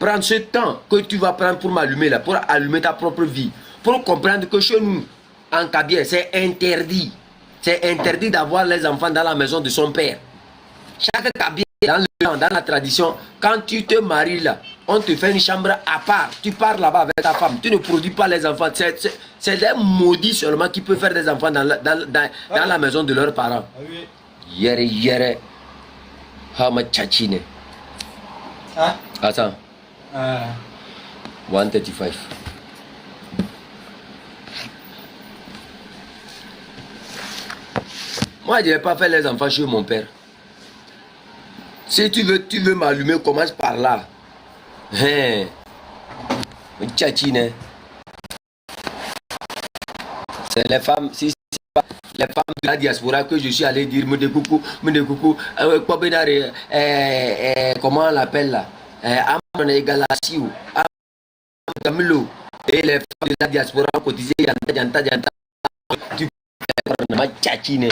Prends ce temps que tu vas prendre pour m'allumer là, pour allumer ta propre vie. Pour comprendre que chez nous, en Kabia, c'est interdit. C'est interdit d'avoir les enfants dans la maison de son père. Chaque Kabia, dans la tradition, quand tu te maries là, on te fait une chambre à part. Tu pars là-bas avec ta femme. Tu ne produis pas les enfants. C'est des maudits seulement qui peuvent faire des enfants dans la maison de leurs parents. Yere yere. Hama tchachine. Hein? Attends. 135. Moi, je ne vais pas faire les enfants chez mon père. Si tu veux m'allumer, commence par là. Hein? Tchachine. C'est les femmes, si c'est pas les femmes de la diaspora que je suis allé dire, me de coucou, comment on l'appelle là? Amane Galasiou, Camilo, et les femmes de la diaspora ont cotisé, yanta, tu peux ma tchachine.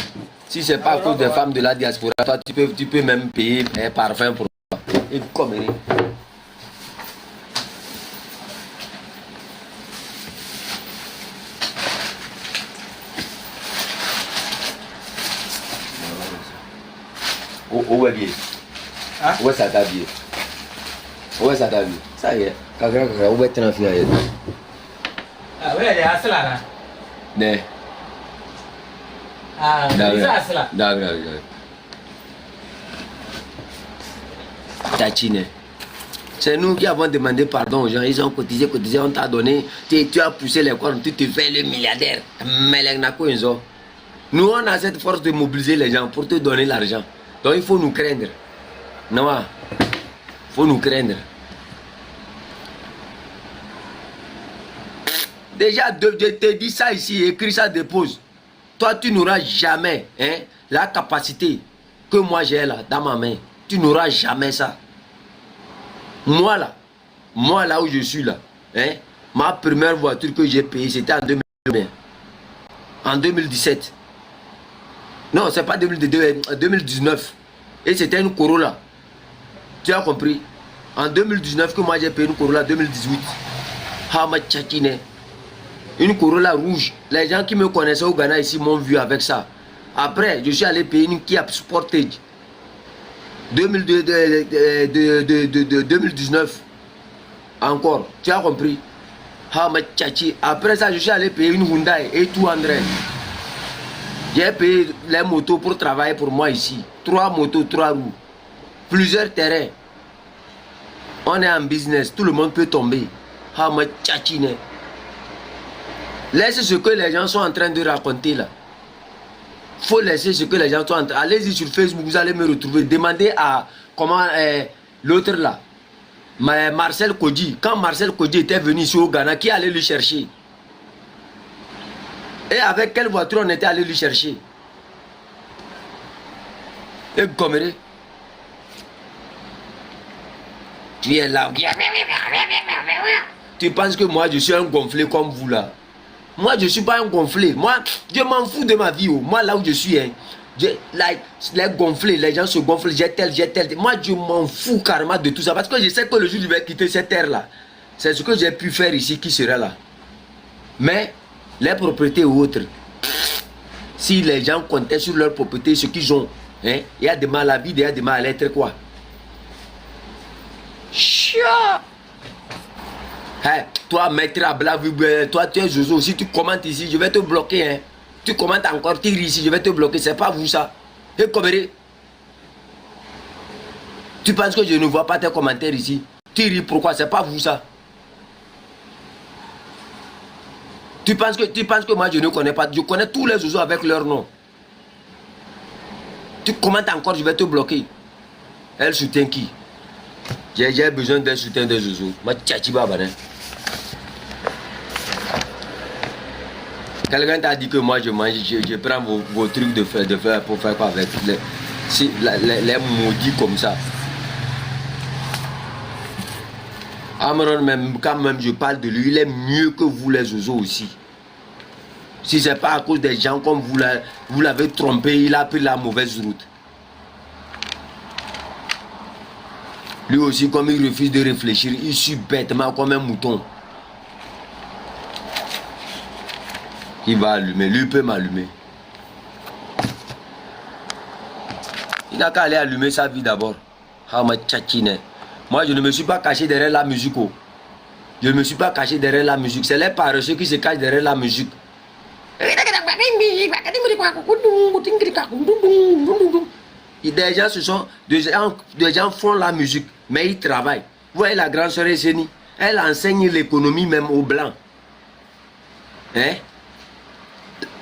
Si c'est pas à cause des femmes de la diaspora, toi tu peux même payer un parfum pour toi. Et comme où est bien? Où est ça t'a bien? Où est ça t'a bien? Ça y est, où est ton fille? Ah oui, il y a cela là. Ne. Ah, il y a cela. D'accord. Tachine. C'est nous qui avons demandé pardon aux gens. Ils ont cotisé, on t'a donné. Tu as poussé les cornes, tu te fais le milliardaire. Nous, on a cette force de mobiliser les gens pour te donner l'argent. Donc il faut nous craindre. Non, il faut nous craindre. Déjà, je te dis ça ici, écris ça, dépose. Toi, tu n'auras jamais la capacité que moi j'ai là, dans ma main. Tu n'auras jamais ça. Moi là où je suis là, ma première voiture que j'ai payée, c'était en 2017. Non, c'est pas 2019. Et c'était une Corolla. Tu as compris? En 2019 que moi j'ai payé une Corolla 2018. Hama Tchakine. Une Corolla rouge. Les gens qui me connaissaient au Ghana ici m'ont vu avec ça. Après, je suis allé payer une Kia Sportage. 2019. Encore. Tu as compris? Hama Tchachi. Après ça, je suis allé payer une Hyundai E200. J'ai payé les motos pour travailler pour moi ici. 3 motos, 3 roues. Plusieurs terrains. On est en business. Tout le monde peut tomber. Hama Tchachine. Laissez ce que les gens sont en train de raconter là. Faut laisser ce que les gens sont en train. Allez-y sur Facebook, vous allez me retrouver. Demandez à comment l'autre là. Marcel Kodji. Quand Marcel Kodji était venu ici au Ghana, qui allait le chercher? Et avec quelle voiture on était allé lui chercher? Et Goméré, tu es là. Tu penses que moi je suis un gonflé comme vous là? Moi je ne suis pas un gonflé. Moi je m'en fous de ma vie. Moi là où je suis, les gonflés, les gens se gonflent, j'ai tel. Moi je m'en fous carrément de tout ça. Parce que je sais que le jour où je vais quitter cette terre là, c'est ce que j'ai pu faire ici qui sera là. Mais les propriétés ou autres, si les gens comptaient sur leurs propriétés, ce qu'ils ont, il y a des mal à vivre, il y a des mal à l'être quoi. Chia. Toi, maître Abla, toi tu es Jojo, si tu commentes ici, je vais te bloquer. Tu commentes encore, tu ris ici, je vais te bloquer, c'est pas vous ça. Et Coméré, tu penses que je ne vois pas tes commentaires ici? Tu ris pourquoi? C'est pas vous ça. Tu penses que moi je ne connais pas? Je connais tous les Zouzous avec leur nom. Tu commentes encore, je vais te bloquer. Elle soutient qui? J'ai besoin d'un soutien de Zouzous. Ma tchatchi babané. Quelqu'un t'a dit que moi je mange, je prends vos trucs de faire pour faire quoi avec les maudits comme ça. Amron, même quand même je parle de lui, il est mieux que vous les Zouzous aussi. Si c'est pas à cause des gens comme vous l'avez trompé, il a pris la mauvaise route. Lui aussi, comme il refuse de réfléchir, il suit bêtement comme un mouton. Il va allumer, lui peut m'allumer. Il n'a qu'à aller allumer sa vie d'abord. Moi, je ne me suis pas caché derrière la musique. Oh. Je ne me suis pas caché derrière la musique. C'est les paresseux qui se cachent derrière la musique. Des gens, des gens font la musique, mais ils travaillent. Vous voyez la grande sœur Esseni, elle enseigne l'économie même aux blancs. Hein?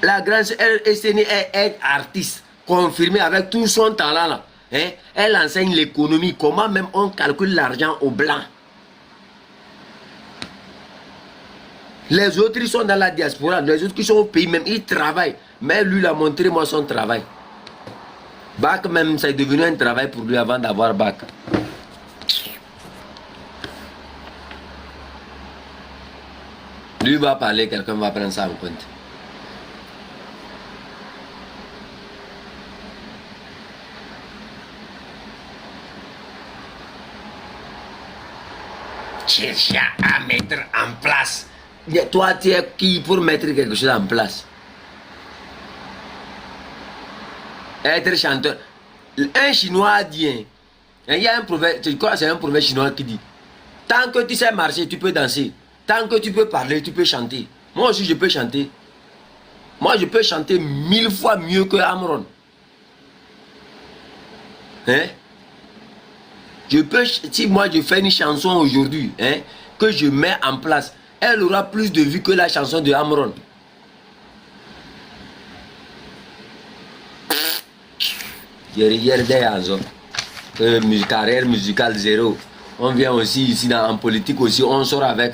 La grande sœur Esseni est artiste, confirmée avec tout son talent là. Hein? Elle enseigne l'économie, comment même on calcule l'argent aux blancs. Les autres, ils sont dans la diaspora, les autres qui sont au pays même, ils travaillent. Mais lui, il a montré moi son travail. Bac même, c'est devenu un travail pour lui avant d'avoir bac. Lui va parler, quelqu'un va prendre ça en compte. Cherche à mettre en place. Toi, tu es qui pour mettre quelque chose en place? Être chanteur. Un Chinois a dit, hein, il y a un proverbe, je crois que c'est un proverbe chinois qui dit, tant que tu sais marcher, tu peux danser. Tant que tu peux parler, tu peux chanter. Moi aussi, je peux chanter. Moi, je peux chanter 1000 fois mieux que Amron. Hein? Je peux, si moi je fais une chanson aujourd'hui, hein, que je mets en place, elle aura plus de vues que la chanson de Amron. Carrière musicale zéro. On vient aussi ici en politique aussi, on sort avec,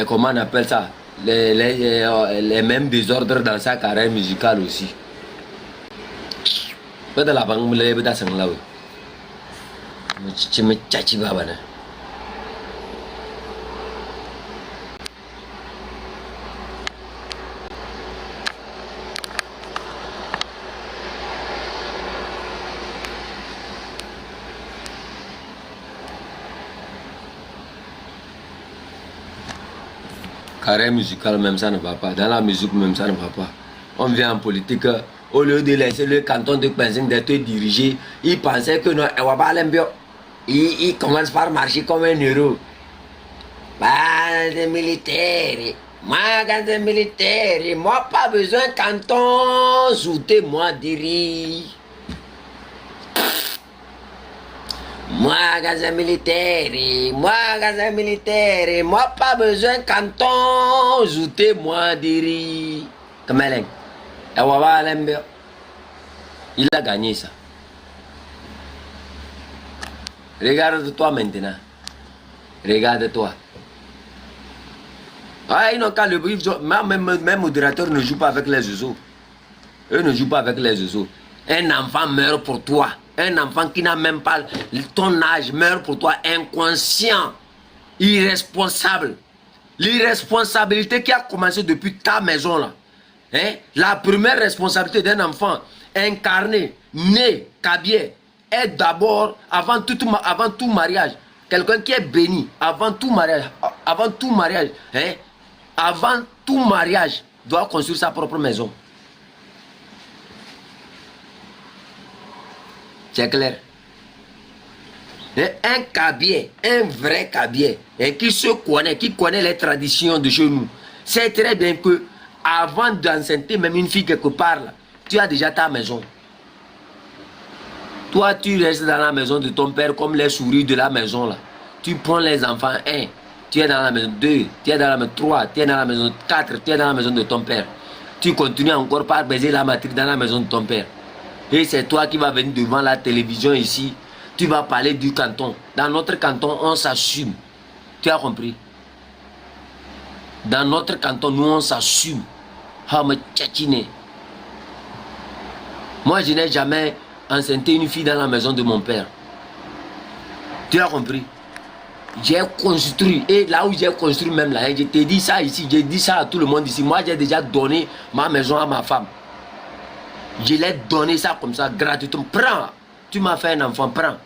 comment on appelle ça, les mêmes désordres dans sa carrière musicale aussi. Peut-être la banque me l'a dit là. Je me tchachi babana. Carrière musicale même ça ne va pas. Dans la musique même ça ne va pas. On vient en politique, au lieu de laisser le canton de Penzing d'être dirigé, ils pensaient que non, il commence par marcher comme un héros. Bah, des militaires. Moi, quand des militaires, moi pas besoin canton, zouté moi diri. Moi, gaz militaire, moi pas besoin canton, zouté moi diri. Comme elle est. Il a gagné ça. Regarde-toi maintenant. Regarde-toi. Ah, ils n'ont qu'à le brief. Même modérateur ne joue pas avec les oiseaux. Eux ne jouent pas avec les oiseaux. Un enfant meurt pour toi. Un enfant qui n'a même pas ton âge meurt pour toi. Inconscient. Irresponsable. L'irresponsabilité qui a commencé depuis ta maison là. Hein? La première responsabilité d'un enfant incarné, né, cabier, est d'abord, avant tout mariage, quelqu'un qui est béni, avant tout mariage, hein? Avant tout mariage, doit construire sa propre maison. C'est clair? Un cabier, un vrai cabier, hein, qui se connaît, qui connaît les traditions de chez nous, c'est très bien que avant d'enceinte même une fille quelque part, là, tu as déjà ta maison. Toi, tu restes dans la maison de ton père comme les souris de la maison là. Tu prends les enfants, 1, tu es dans la maison 2, tu es dans la maison 3, tu es dans la maison 4, tu es dans la maison de ton père. Tu continues encore par baiser la matrice dans la maison de ton père. Et c'est toi qui vas venir devant la télévision ici. Tu vas parler du canton. Dans notre canton, on s'assume. Tu as compris? Dans notre canton, nous, on s'assume. Moi, je n'ai jamais enceinté une fille dans la maison de mon père. Tu as compris? J'ai construit. Et là où j'ai construit même là, je t'ai dit ça ici, j'ai dit ça à tout le monde ici. Moi, j'ai déjà donné ma maison à ma femme. Je l'ai donné ça comme ça gratuitement. Prends. Tu m'as fait un enfant, prends.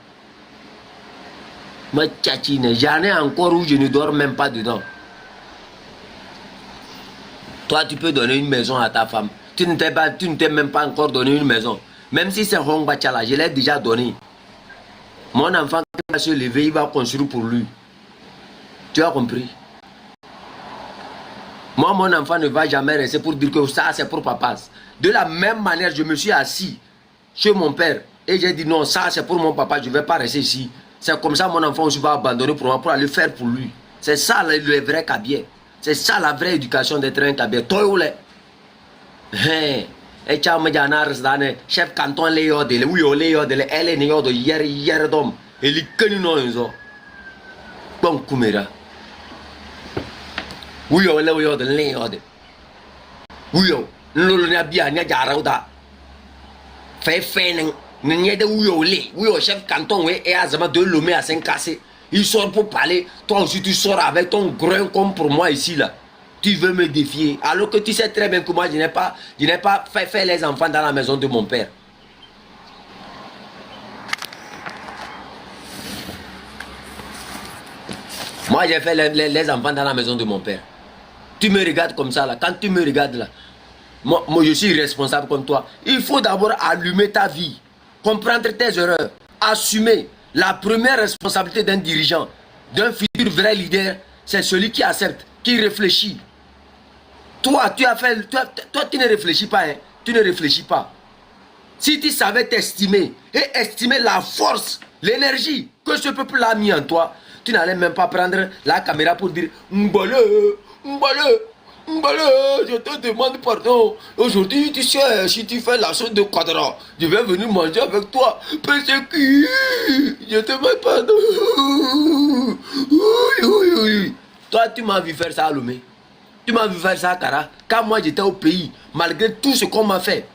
Ma tchatchine, j'en ai encore où je ne dors même pas dedans. Toi, tu peux donner une maison à ta femme. Tu ne t'es même pas encore donné une maison. Même si c'est Hong Bachala, je l'ai déjà donné. Mon enfant qui va se lever, il va construire pour lui. Tu as compris? Moi, mon enfant ne va jamais rester pour dire que ça, c'est pour papa. De la même manière, je me suis assis chez mon père et j'ai dit non, ça, c'est pour mon papa, je ne vais pas rester ici. C'est comme ça mon enfant aussi va abandonner pour moi, pour aller faire pour lui. C'est ça le vrai cabier. C'est ça la vraie éducation d'être un cabier. Toi, où est? Et tu as dit, chef canton, Léo, de oui, Léo, de elle est néo de hier d'homme. Et les canons, ils ont. Bon, Kumera. Oui, Léo, de Léo, de. Oui, nous n'avons bien, n'y a pas de fait. N'y de oui, chef canton, et Azama de Lomé à 5 cassés. Il sort pour parler. Toi aussi, tu sors avec ton grain comme pour moi ici, là. Tu veux me défier. Alors que tu sais très bien que moi, je n'ai pas fait les enfants dans la maison de mon père. Moi, j'ai fait les enfants dans la maison de mon père. Tu me regardes comme ça, là. Quand tu me regardes, là, moi je suis responsable comme toi. Il faut d'abord allumer ta vie. Comprendre tes erreurs. Assumer. La première responsabilité d'un dirigeant, d'un futur vrai leader, c'est celui qui accepte, qui réfléchit. Toi, tu ne réfléchis pas. Hein? Tu ne réfléchis pas. Si tu savais t'estimer et estimer la force, l'énergie que ce peuple a mis en toi, tu n'allais même pas prendre la caméra pour dire Mbale, Mbale, Mbale, je te demande pardon. Aujourd'hui, tu sais, si tu fais la sauce de quadra, je vais venir manger avec toi. Parce que je te demande pardon. Oui. Toi, tu m'as vu faire ça à Lomé. Tu m'as vu faire ça à Kara. Quand moi j'étais au pays, malgré tout ce qu'on m'a fait.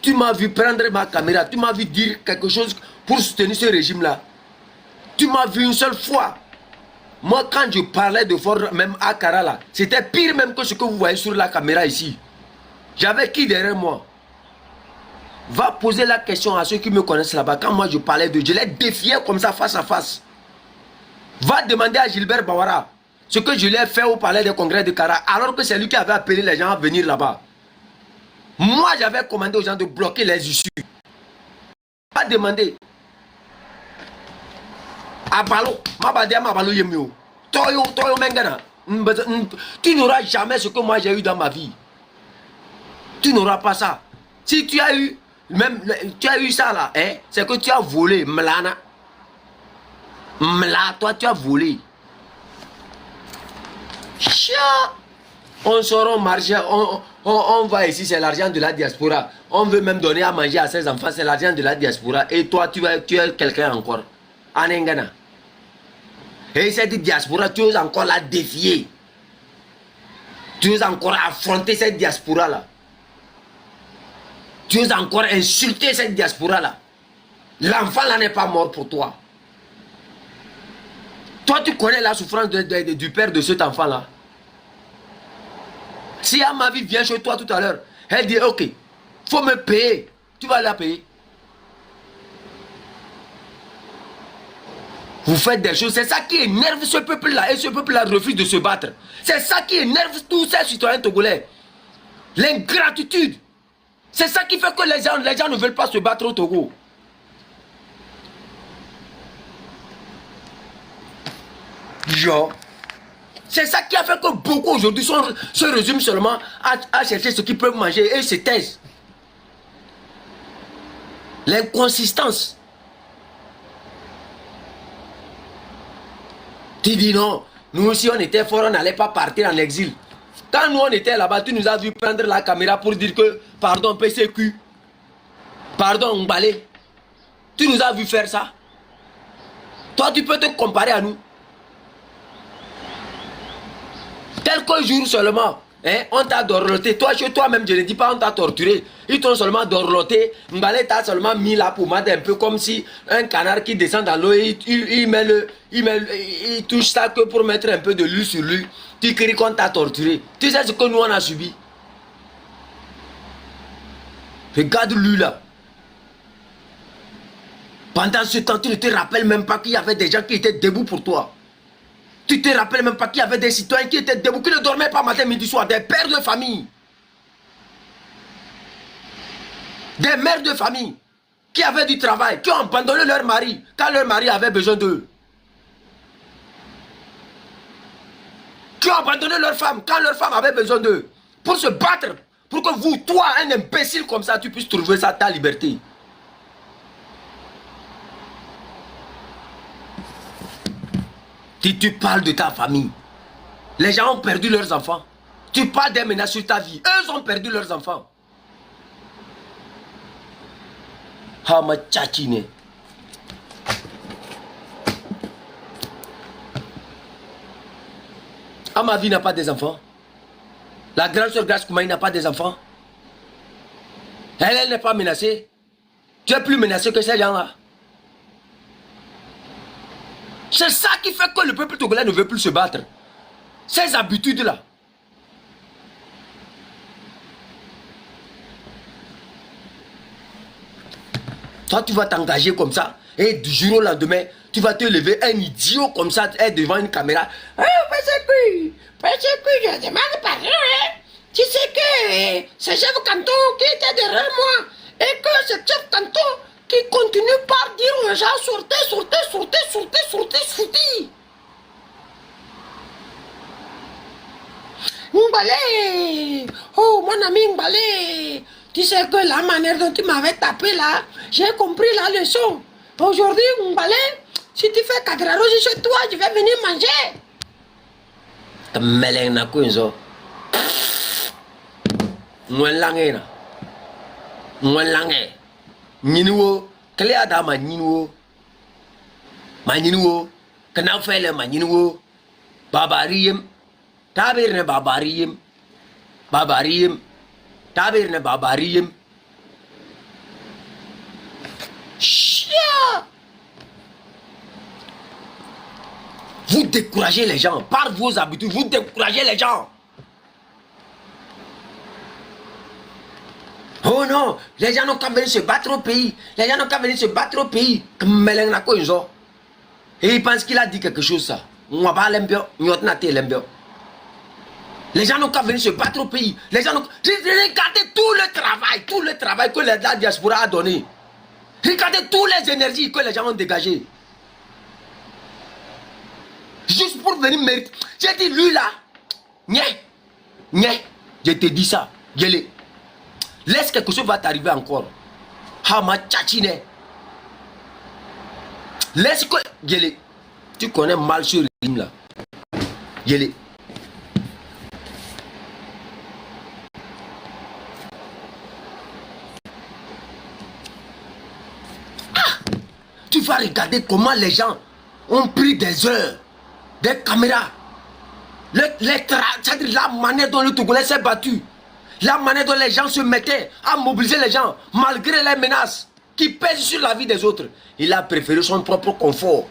Tu m'as vu prendre ma caméra. Tu m'as vu dire quelque chose pour soutenir ce régime-là. Tu m'as vu une seule fois. Moi, quand je parlais de Ford, même à Kara, là, c'était pire même que ce que vous voyez sur la caméra ici. J'avais qui derrière moi? Va poser la question à ceux qui me connaissent là-bas. Quand moi je parlais de... Je les défiais comme ça, face à face. Va demander à Gilbert Bawara ce que je lui ai fait au palais des congrès de Kara, alors que c'est lui qui avait appelé les gens à venir là-bas. Moi, j'avais commandé aux gens de bloquer les issues. Pas demander. Abalo, Mabalo Yemio. Toyo Mengana. Tu n'auras jamais ce que moi j'ai eu dans ma vie. Tu n'auras pas ça. Si tu as eu, même, tu as eu ça là, hein, c'est que tu as volé. Mlana. Toi, tu as volé. On sort, on marche, on va ici, c'est l'argent de la diaspora. On veut même donner à manger à ses enfants, c'est l'argent de la diaspora. Et toi, tu es quelqu'un encore. Anengana. Et cette diaspora, tu oses encore la défier. Tu oses encore affronter cette diaspora-là. Tu oses encore insulter cette diaspora-là. L'enfant là n'est pas mort pour toi. Toi, tu connais la souffrance du père de cet enfant-là. Si ma vie vient chez toi tout à l'heure, elle dit, ok, faut me payer. Tu vas la payer. Vous faites des choses, c'est ça qui énerve ce peuple-là. Et ce peuple-là refuse de se battre. C'est ça qui énerve tous ces citoyens togolais. L'ingratitude. C'est ça qui fait que les gens ne veulent pas se battre au Togo. C'est ça qui a fait que beaucoup aujourd'hui se résument seulement à chercher ce qu'ils peuvent manger et se taisent. L'inconsistance. Tu dis non, nous aussi on était forts, on n'allait pas partir en exil. Quand nous on était là-bas, tu nous as vu prendre la caméra pour dire que pardon PCQ, pardon Mbale. Tu nous as vu faire ça. Toi tu peux te comparer à nous. Quelques jours seulement, hein, on t'a dorloté. Toi, chez toi-même, je ne dis pas on t'a torturé. Ils t'ont seulement dorloté. Mbale t'a seulement mis la pommade un peu comme si un canard qui descend dans l'eau, il touche ça que pour mettre un peu de l'huile sur lui. Tu cries qu'on t'a torturé. Tu sais ce que nous on a subi. Regarde lui là. Pendant ce temps, tu ne te rappelles même pas qu'il y avait des gens qui étaient debout pour toi. Tu ne te rappelles même pas qu'il y avait des citoyens qui étaient debout, qui ne dormaient pas matin, midi, soir, des pères de famille. Des mères de famille qui avaient du travail, qui ont abandonné leur mari quand leur mari avait besoin d'eux. Qui ont abandonné leur femme quand leur femme avait besoin d'eux. Pour se battre, pour que vous, toi, un imbécile comme ça, tu puisses trouver ça ta liberté. Tu parles de ta famille. Les gens ont perdu leurs enfants. Tu parles des menaces sur ta vie. Eux ont perdu leurs enfants. Ah, ma tchatchine. Ah, ma vie n'a pas des enfants. La grande soeur Grace Koumaï n'a pas des enfants. Elle n'est pas menacée. Tu es plus menacé que ces gens-là. C'est ça qui fait que le peuple togolais ne veut plus se battre. Ces habitudes-là. Toi, tu vas t'engager comme ça. Et du jour au lendemain, tu vas te lever un idiot comme ça, être devant une caméra. Oh, parce que je demande pardon, hein. Tu sais que c'est chef canton qui était derrière moi. Et que ce chef canton qui continue par dire aux gens sortez, sortez, sortez, sortez, sortez, sortez. Mbalé, oh mon ami Mbalé, tu sais que la manière dont tu m'avais tapé là, j'ai compris la leçon. Aujourd'hui Mbalé, si tu fais 4 roses chez toi, je vais venir manger. Meleng na kunzo. Mwen langé na. Mwen langé. Ninuo, kele ada ma ninuo. Ma ninuo, kana fele ma ninuo. Babariyem. Tabir ne babariyem. Babariyem. Tabir ne babariyem. Chia. Vous découragez les gens. Par vos habitudes, vous découragez les gens. Oh non, les gens n'ont qu'à venir se battre au pays. Les gens n'ont qu'à venir se battre au pays. Et il pense qu'il a dit quelque chose, ça. Les gens n'ont qu'à venir se battre au pays. Les gens n'ont... Regardez tout le travail que la diaspora a donné. Regardez toutes les énergies que les gens ont dégagées. Juste pour venir mériter. J'ai dit, lui là, je te dis ça. Laisse quelque chose va t'arriver encore. Hama tchatchine. Laisse que... Tu connais mal ce rime là. Tu vas regarder comment les gens ont pris des heures, des caméras. C'est-à-dire la manière dont le Togolais s'est battu. La manière dont les gens se mettaient à mobiliser les gens, malgré les menaces qui pèsent sur la vie des autres. Il a préféré son propre confort.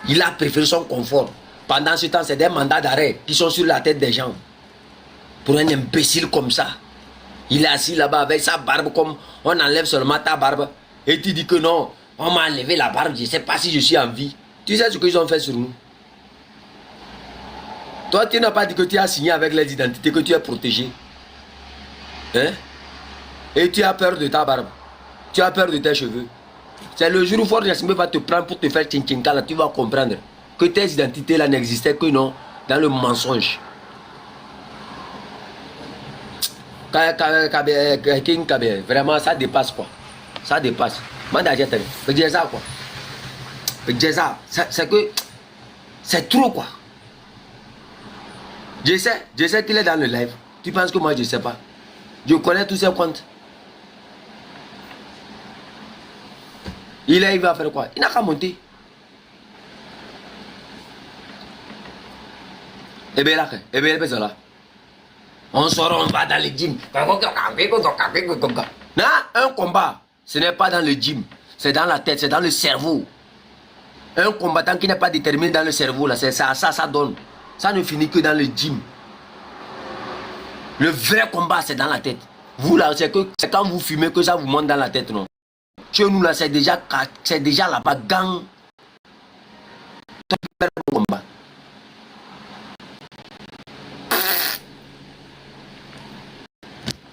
Il a préféré son confort. Pendant ce temps, c'est des mandats d'arrêt qui sont sur la tête des gens. Pour un imbécile comme ça. Il est assis là-bas avec sa barbe comme on enlève seulement ta barbe. Et tu dis que non, on m'a enlevé la barbe, je ne sais pas si je suis en vie. Tu sais ce qu'ils ont fait sur nous? Toi, tu n'as pas dit que tu as signé avec les identités, que tu es protégé. Hein? Et tu as peur de ta barbe. Tu as peur de tes cheveux. C'est le jour où Fort Yassimé va te prendre pour te faire tchinchinka là, tu vas comprendre que tes identités là n'existaient que non, dans le mensonge. Vraiment, ça dépasse quoi. Ça dépasse. C'est que c'est trop quoi. Je sais qu'il est dans le live. Tu penses que moi je sais pas? Je connais tous ses comptes. Il va faire quoi? Il n'a qu'à monter. Et bien là, on sort, on va dans le gym. Non, un combat, ce n'est pas dans le gym. C'est dans la tête, c'est dans le cerveau. Un combattant qui n'est pas déterminé dans le cerveau, là, c'est ça donne. Ça ne finit que dans le gym. Le vrai combat, c'est dans la tête. Vous là, c'est quand vous fumez que ça vous monte dans la tête, non? Chez nous, là, c'est déjà là-bas, gang.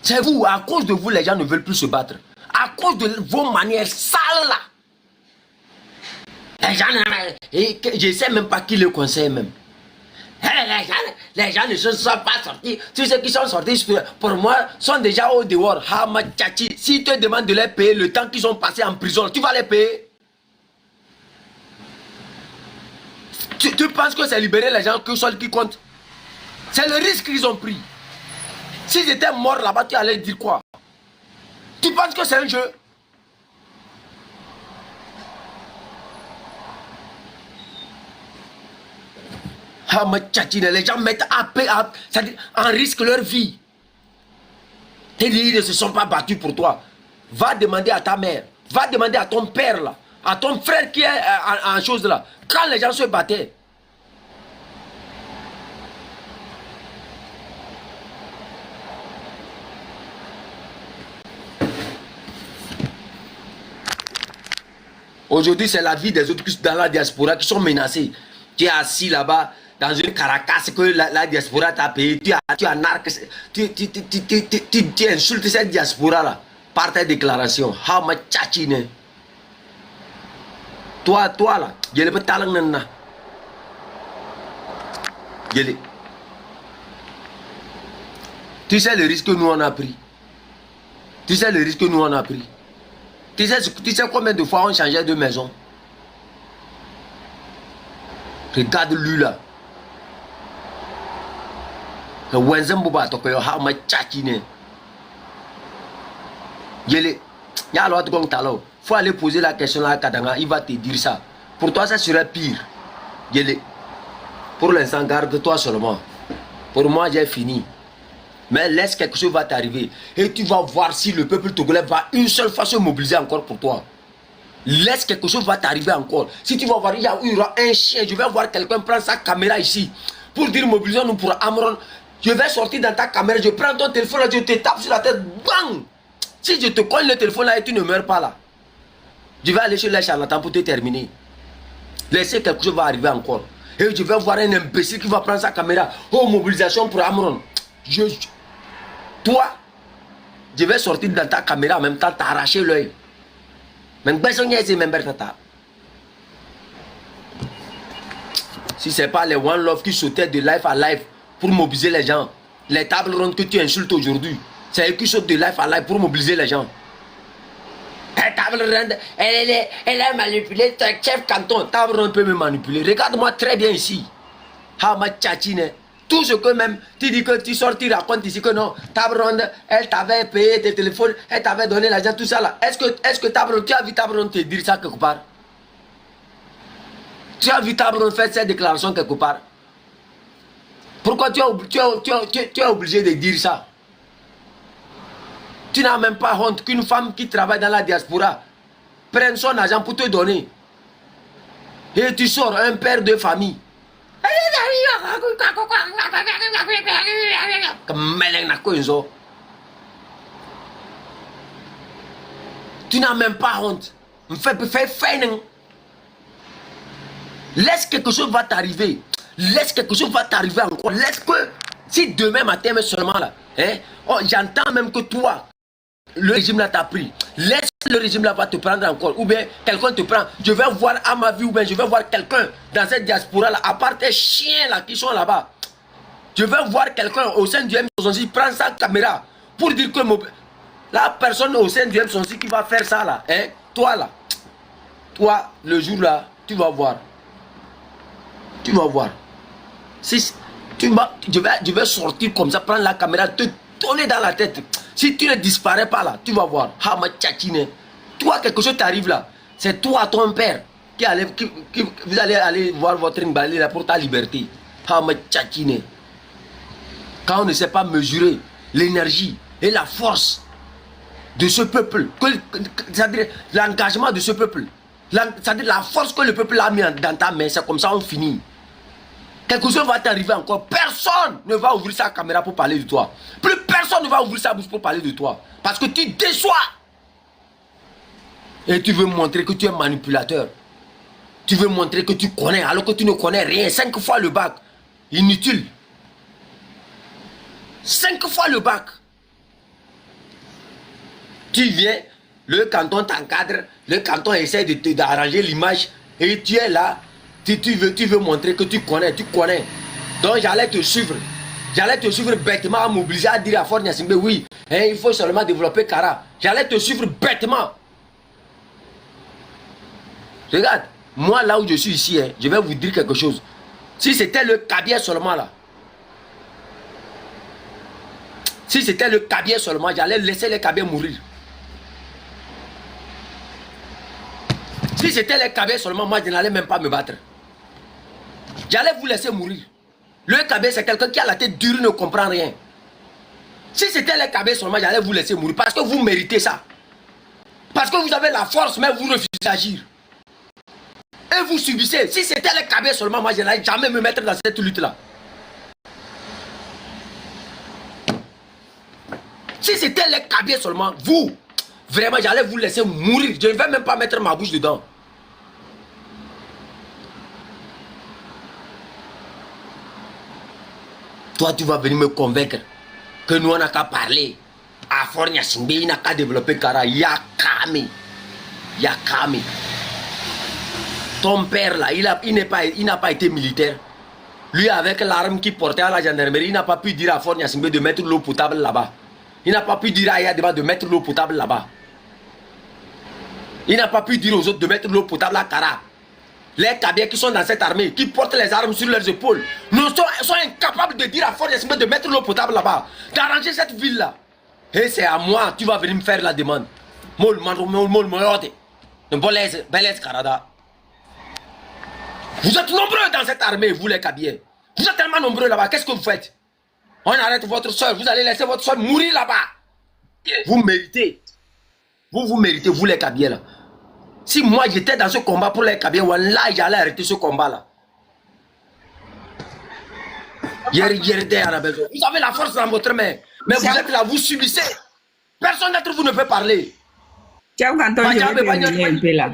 C'est vous, à cause de vous, les gens ne veulent plus se battre. À cause de vos manières sales, là. Les gens, je ne sais même pas qui le conseille même. Les gens ne se sont pas sortis. Tous ceux qui sont sortis, pour moi, sont déjà au dehors. Hamachachi, s'ils te demandent de les payer le temps qu'ils ont passé en prison, tu vas les payer. Tu penses que c'est libérer les gens que seul qui compte? C'est le risque qu'ils ont pris. S'ils étaient morts là-bas, tu allais dire quoi? Tu penses que c'est un jeu? Les gens mettent en risque leur vie. Ils ne se sont pas battus pour toi. Va demander à ta mère, va demander à ton père là, à ton frère qui est en chose là. Quand les gens se battaient. Aujourd'hui, c'est la vie des autres dans la diaspora qui sont menacés. Tu es assis là-bas dans une caracasse que la diaspora t'a payé. Tu anarques, tu insultes cette diaspora-là par tes déclarations. Toi là, je ne peux pas t'aller. Tu sais le risque que nous on a pris. Tu sais le risque que nous on a pris. Tu sais combien de fois on changeait de maison? Regarde lui là. Faut aller poser la question là à Kadanga, il va te dire ça. Pour toi, ça serait pire. Pour l'instant, garde-toi seulement. Pour moi, j'ai fini. Mais laisse quelque chose va t'arriver. Et tu vas voir si le peuple togolais va une seule fois se mobiliser encore pour toi. Laisse quelque chose va t'arriver encore. Si tu vas voir, il y aura un chien. Je vais voir quelqu'un prendre sa caméra ici. Pour dire mobilisons-nous pour Amron. Je vais sortir dans ta caméra. Je prends ton téléphone là, je te tape sur la tête. Bang! Si je te colle le téléphone là et tu ne meurs pas là. Je vais aller chez les charlatans pour te terminer. Laissez quelque chose va arriver encore. Et je vais voir un imbécile qui va prendre sa caméra. Oh, mobilisation pour Amron. Toi, je vais sortir dans ta caméra en même temps, t'arracher l'œil. Si ce n'est pas les One Love qui sautaient de life à life pour mobiliser les gens, les tables rondes que tu insultes aujourd'hui, c'est eux qui sautent de life à life pour mobiliser les gens. La table ronde, elle a manipulé ton chef canton. Table ronde peut me manipuler. Regarde-moi très bien ici. Tout ce que même, tu dis que tu sors, tu racontes ici que non, table ronde, elle t'avait payé tes téléphones, elle t'avait donné l'argent, tout ça là. Est-ce que table ronde, tu as vu table ronde te dire ça quelque part? Tu as vu table ronde faire cette déclaration quelque part? Pourquoi tu es obligé de dire ça? Tu n'as même pas honte qu'une femme qui travaille dans la diaspora prenne son argent pour te donner. Et tu sors un père de famille. Tu n'as même pas honte. Laisse quelque chose va t'arriver. Laisse quelque chose va t'arriver encore. Laisse que si demain matin mais seulement là, hein, oh, j'entends même que toi, le régime là t'a pris. Laisse le régime là va te prendre encore. Ou bien quelqu'un te prend. Je vais voir à ma vie ou bien je vais voir quelqu'un dans cette diaspora là, à part tes chiens là qui sont là-bas. Je vais voir quelqu'un au sein du M66 prendre sa caméra pour dire que la personne au sein du M66 qui va faire ça là, hein, toi là, toi le jour là, tu vas voir. Tu vas voir. Si je vais sortir comme ça, prendre la caméra, te donner dans la tête. Si tu ne disparais pas là, tu vas voir. Toi, quelque chose t'arrive là. C'est toi, ton père, vous allez aller voir votre Ngbali là pour ta liberté. Quand on ne sait pas mesurer l'énergie et la force de ce peuple, c'est-à-dire l'engagement de ce peuple, c'est-à-dire la force que le peuple a mis dans ta main, c'est comme ça on finit. Quelque chose va t'arriver encore. Personne ne va ouvrir sa caméra pour parler de toi. Plus personne ne va ouvrir sa bouche pour parler de toi. Parce que tu déçois. Et tu veux montrer que tu es manipulateur. Tu veux montrer que tu connais alors que tu ne connais rien. 5 fois le bac. Inutile. 5 fois le bac. Tu viens, le canton t'encadre, le canton essaie d'arranger l'image et tu es là. Tu veux montrer que tu connais. Donc j'allais te suivre. J'allais te suivre bêtement à m'obliger à dire à Fort Gnassingbé, oui, hein, il faut seulement développer Kara. J'allais te suivre bêtement. Regarde, moi là où je suis ici, hein, je vais vous dire quelque chose. Si c'était le cabier seulement là, si c'était le cabier seulement, j'allais laisser les cabiers mourir. Si c'était les cabiers seulement, moi je n'allais même pas me battre. J'allais vous laisser mourir. Le cabier c'est quelqu'un qui a la tête dure, ne comprend rien. Si c'était les cabiers seulement, j'allais vous laisser mourir parce que vous méritez ça. Parce que vous avez la force, mais vous refusez d'agir. Et vous subissez. Si c'était les cabiers seulement, moi je n'allais jamais me mettre dans cette lutte-là. Si c'était les cabiers seulement, vous, vraiment, j'allais vous laisser mourir. Je ne vais même pas mettre ma bouche dedans. Toi, tu vas venir me convaincre que nous, on n'a qu'à parler. À Fort Gnassingbé, il n'a qu'à développer Kara. Yakame. Yakame. Ton père, là, il n'a pas été militaire. Lui, avec l'arme qu'il portait à la gendarmerie, il n'a pas pu dire à Fort Gnassingbé de mettre l'eau potable là-bas. Il n'a pas pu dire à Yadeba de mettre l'eau potable là-bas. Il n'a pas pu dire aux autres de mettre l'eau potable à Kara. Les cabiers qui sont dans cette armée, qui portent les armes sur leurs épaules, sont incapables de dire à Fort Gnassingbé de mettre l'eau potable là-bas, d'arranger cette ville-là. Et c'est à moi, tu vas venir me faire la demande. Mol, Karada. Vous êtes nombreux dans cette armée, vous les cabiers. Vous êtes tellement nombreux là-bas, qu'est-ce que vous faites? On arrête votre soeur, vous allez laisser votre soeur mourir là-bas. Vous méritez. Vous méritez, vous les cabiers là. Si moi j'étais dans ce combat pour les cabiers, là j'allais arrêter ce combat là. Vous avez la force dans votre main. Mais vous êtes là, vous subissez. Personne d'entre vous ne peut parler. Ciao, Canton, je vais terminer un peu là.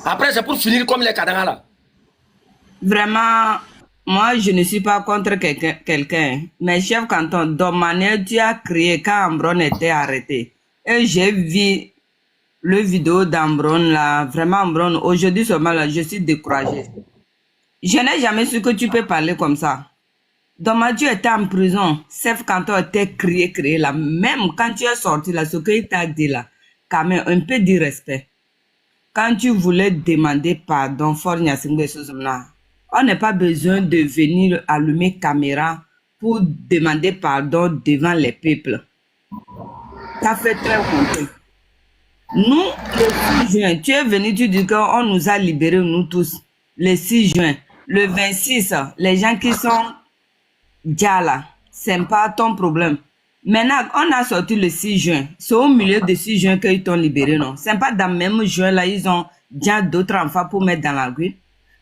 Après, c'est pour finir comme les cadans là. Vraiment, moi, je ne suis pas contre quelqu'un. Mais chef Canton, dans manière tu as créé quand Ambron était arrêté. Et j'ai vu le vidéo d'Ambron là. Vraiment, Ambron, aujourd'hui seulement là, je suis découragée. Je n'ai jamais su que tu peux parler comme ça. Donc, tu étais en prison. Chef Canton était créé là. Même quand tu es sorti là, ce qu'il t'a dit là, quand même, un peu de respect. Quand tu voulais demander pardon, Fort Gnassingbé, on n'a pas besoin de venir allumer caméra pour demander pardon devant les peuples. Ça fait très longtemps. Nous, le 6 juin, tu es venu, tu dis qu'on nous a libérés, nous tous, le 6 juin. Le 26, les gens qui sont déjà là, c'est pas ton problème. Maintenant, on a sorti le 6 juin. C'est au milieu de 6 juin qu'ils t'ont libéré, non? C'est pas dans le même juin, là, ils ont déjà d'autres enfants pour mettre dans la grille.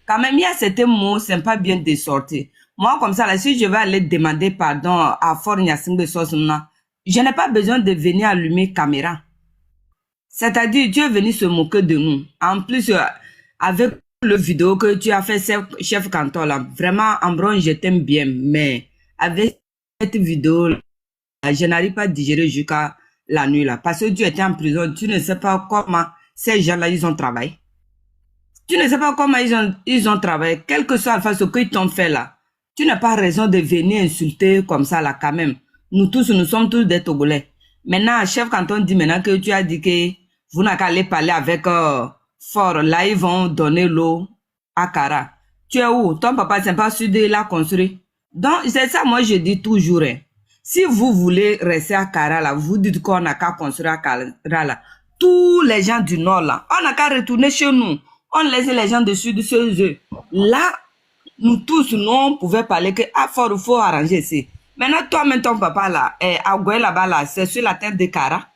Quand même, il y a certains mots, c'est pas bien de sortir. Moi, comme ça, là, si je vais aller demander pardon à Fort Gnassingbé, je n'ai pas besoin de venir allumer caméra. C'est-à-dire, tu es venu se moquer de nous. En plus, avec le vidéo que tu as fait, chef Canton, là, vraiment, Ambron, je t'aime bien, mais avec cette vidéo, là, je n'arrive pas à digérer jusqu'à la nuit, là. Parce que tu étais en prison, tu ne sais pas comment ces gens-là, ils ont travaillé. Tu ne sais pas comment ils ont travaillé. Quel que soit ce qu'ils t'ont fait, là. Tu n'as pas raison de venir insulter comme ça, là, quand même. Nous tous, nous sommes tous des Togolais. Maintenant, chef Canton dit maintenant que tu as dit que vous n'avez qu'à aller parler avec Fort. Là, ils vont donner l'eau à Kara. Tu es où? Ton papa, c'est pas sûr de la construire. Donc, c'est ça, moi, je dis toujours. Hein. Si vous voulez rester à Kara, là, vous dites qu'on n'a qu'à construire à Kara, là. Tous les gens du Nord, là, on n'a qu'à retourner chez nous. On laisse les gens du Sud chez eux. Là, nous tous, nous, on pouvait parler que à Fort, il faut arranger ici. Maintenant, toi-même, ton papa, là, à Goué, là-bas, là, c'est sur la tête de Kara.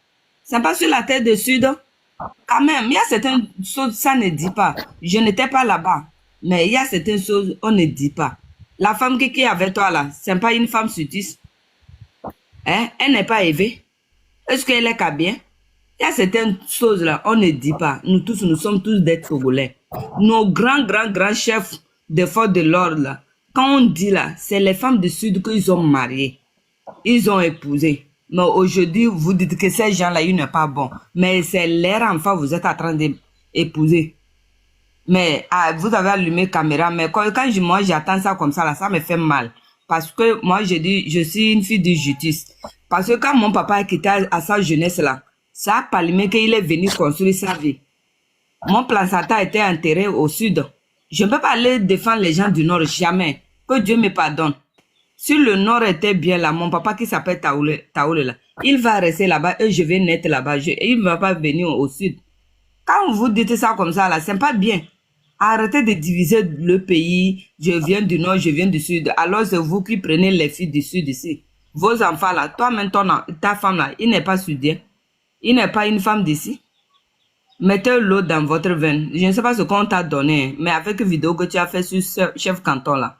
C'est pas sur la tête de Sud. Quand même, il y a certaines choses, ça ne dit pas. Je n'étais pas là-bas. Mais il y a certaines choses, on ne dit pas. La femme qui est avec toi, là, c'est pas une femme sudiste. Hein? Elle n'est pas élevée. Est-ce qu'elle est bien? Il y a certaines choses là, on ne dit pas. Nous tous, nous sommes tous des Togolais. Nos grands chefs des forces de l'ordre là, quand on dit là, c'est les femmes du Sud qu'ils ont mariées. Ils ont épousé. Mais aujourd'hui, vous dites que ces gens-là, ils ne sont pas bons. Mais c'est leur enfant que vous êtes en train d'épouser. Mais vous avez allumé la caméra. Mais quand moi, j'attends ça comme ça, là, ça me fait mal. Parce que moi, je dis, je suis une fille de justice. Parce que quand mon papa a quitté à sa jeunesse, là, ça a palmé qu'il est venu construire sa vie. Mon placenta était enterré au sud. Je ne peux pas aller défendre les gens du nord, jamais. Que Dieu me pardonne. Si le nord était bien là, mon papa qui s'appelle Taoule là, il va rester là-bas et je vais naître là-bas. Il ne va pas venir au sud. Quand vous dites ça comme ça, là, c'est pas bien. Arrêtez de diviser le pays. Je viens du nord, je viens du sud. Alors c'est vous qui prenez les filles du sud ici. Vos enfants là, toi-même, ta femme là, il n'est pas sudien. Il n'est pas une femme d'ici. Mettez l'eau dans votre veine. Je ne sais pas ce qu'on t'a donné, mais avec une vidéo que tu as fait sur Chef Canton là,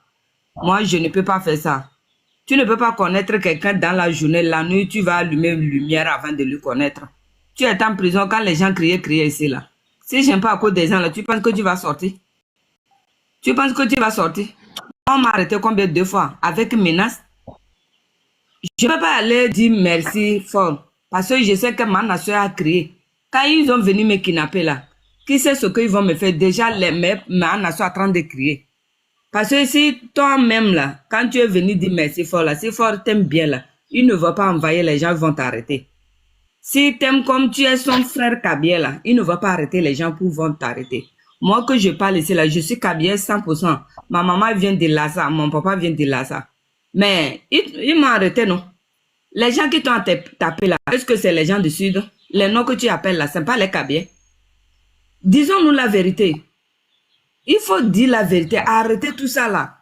moi je ne peux pas faire ça. Tu ne peux pas connaître quelqu'un dans la journée, la nuit, tu vas allumer une lumière avant de le connaître. Tu es en prison quand les gens criaient ici là. Si je n'aime pas à cause des gens là, tu penses que tu vas sortir? Tu penses que tu vas sortir? On m'a arrêté combien de fois? Avec menace? Je ne peux pas aller dire merci fort. Parce que je sais que ma nation a crié. Quand ils ont venu me kidnapper là, qui sait ce qu'ils vont me faire? Déjà, ma nation est en train de crier. Parce que si toi-même là, quand tu es venu dire merci fort là, si fort t'aime bien là, il ne va pas envahir, les gens vont t'arrêter. Si t'aimes comme tu es son frère Kabiel là, il ne va pas arrêter, les gens vont t'arrêter. Moi que je parle ici là, je suis Kabiel 100%. Ma maman vient de Lhasa, mon papa vient de Lhasa. Mais il m'a arrêté, non? Les gens qui t'ont tapé là, est-ce que c'est les gens du Sud? Les noms que tu appelles là, ce n'est pas les Kabiel. Disons-nous la vérité. Il faut dire la vérité. Arrêtez tout ça là.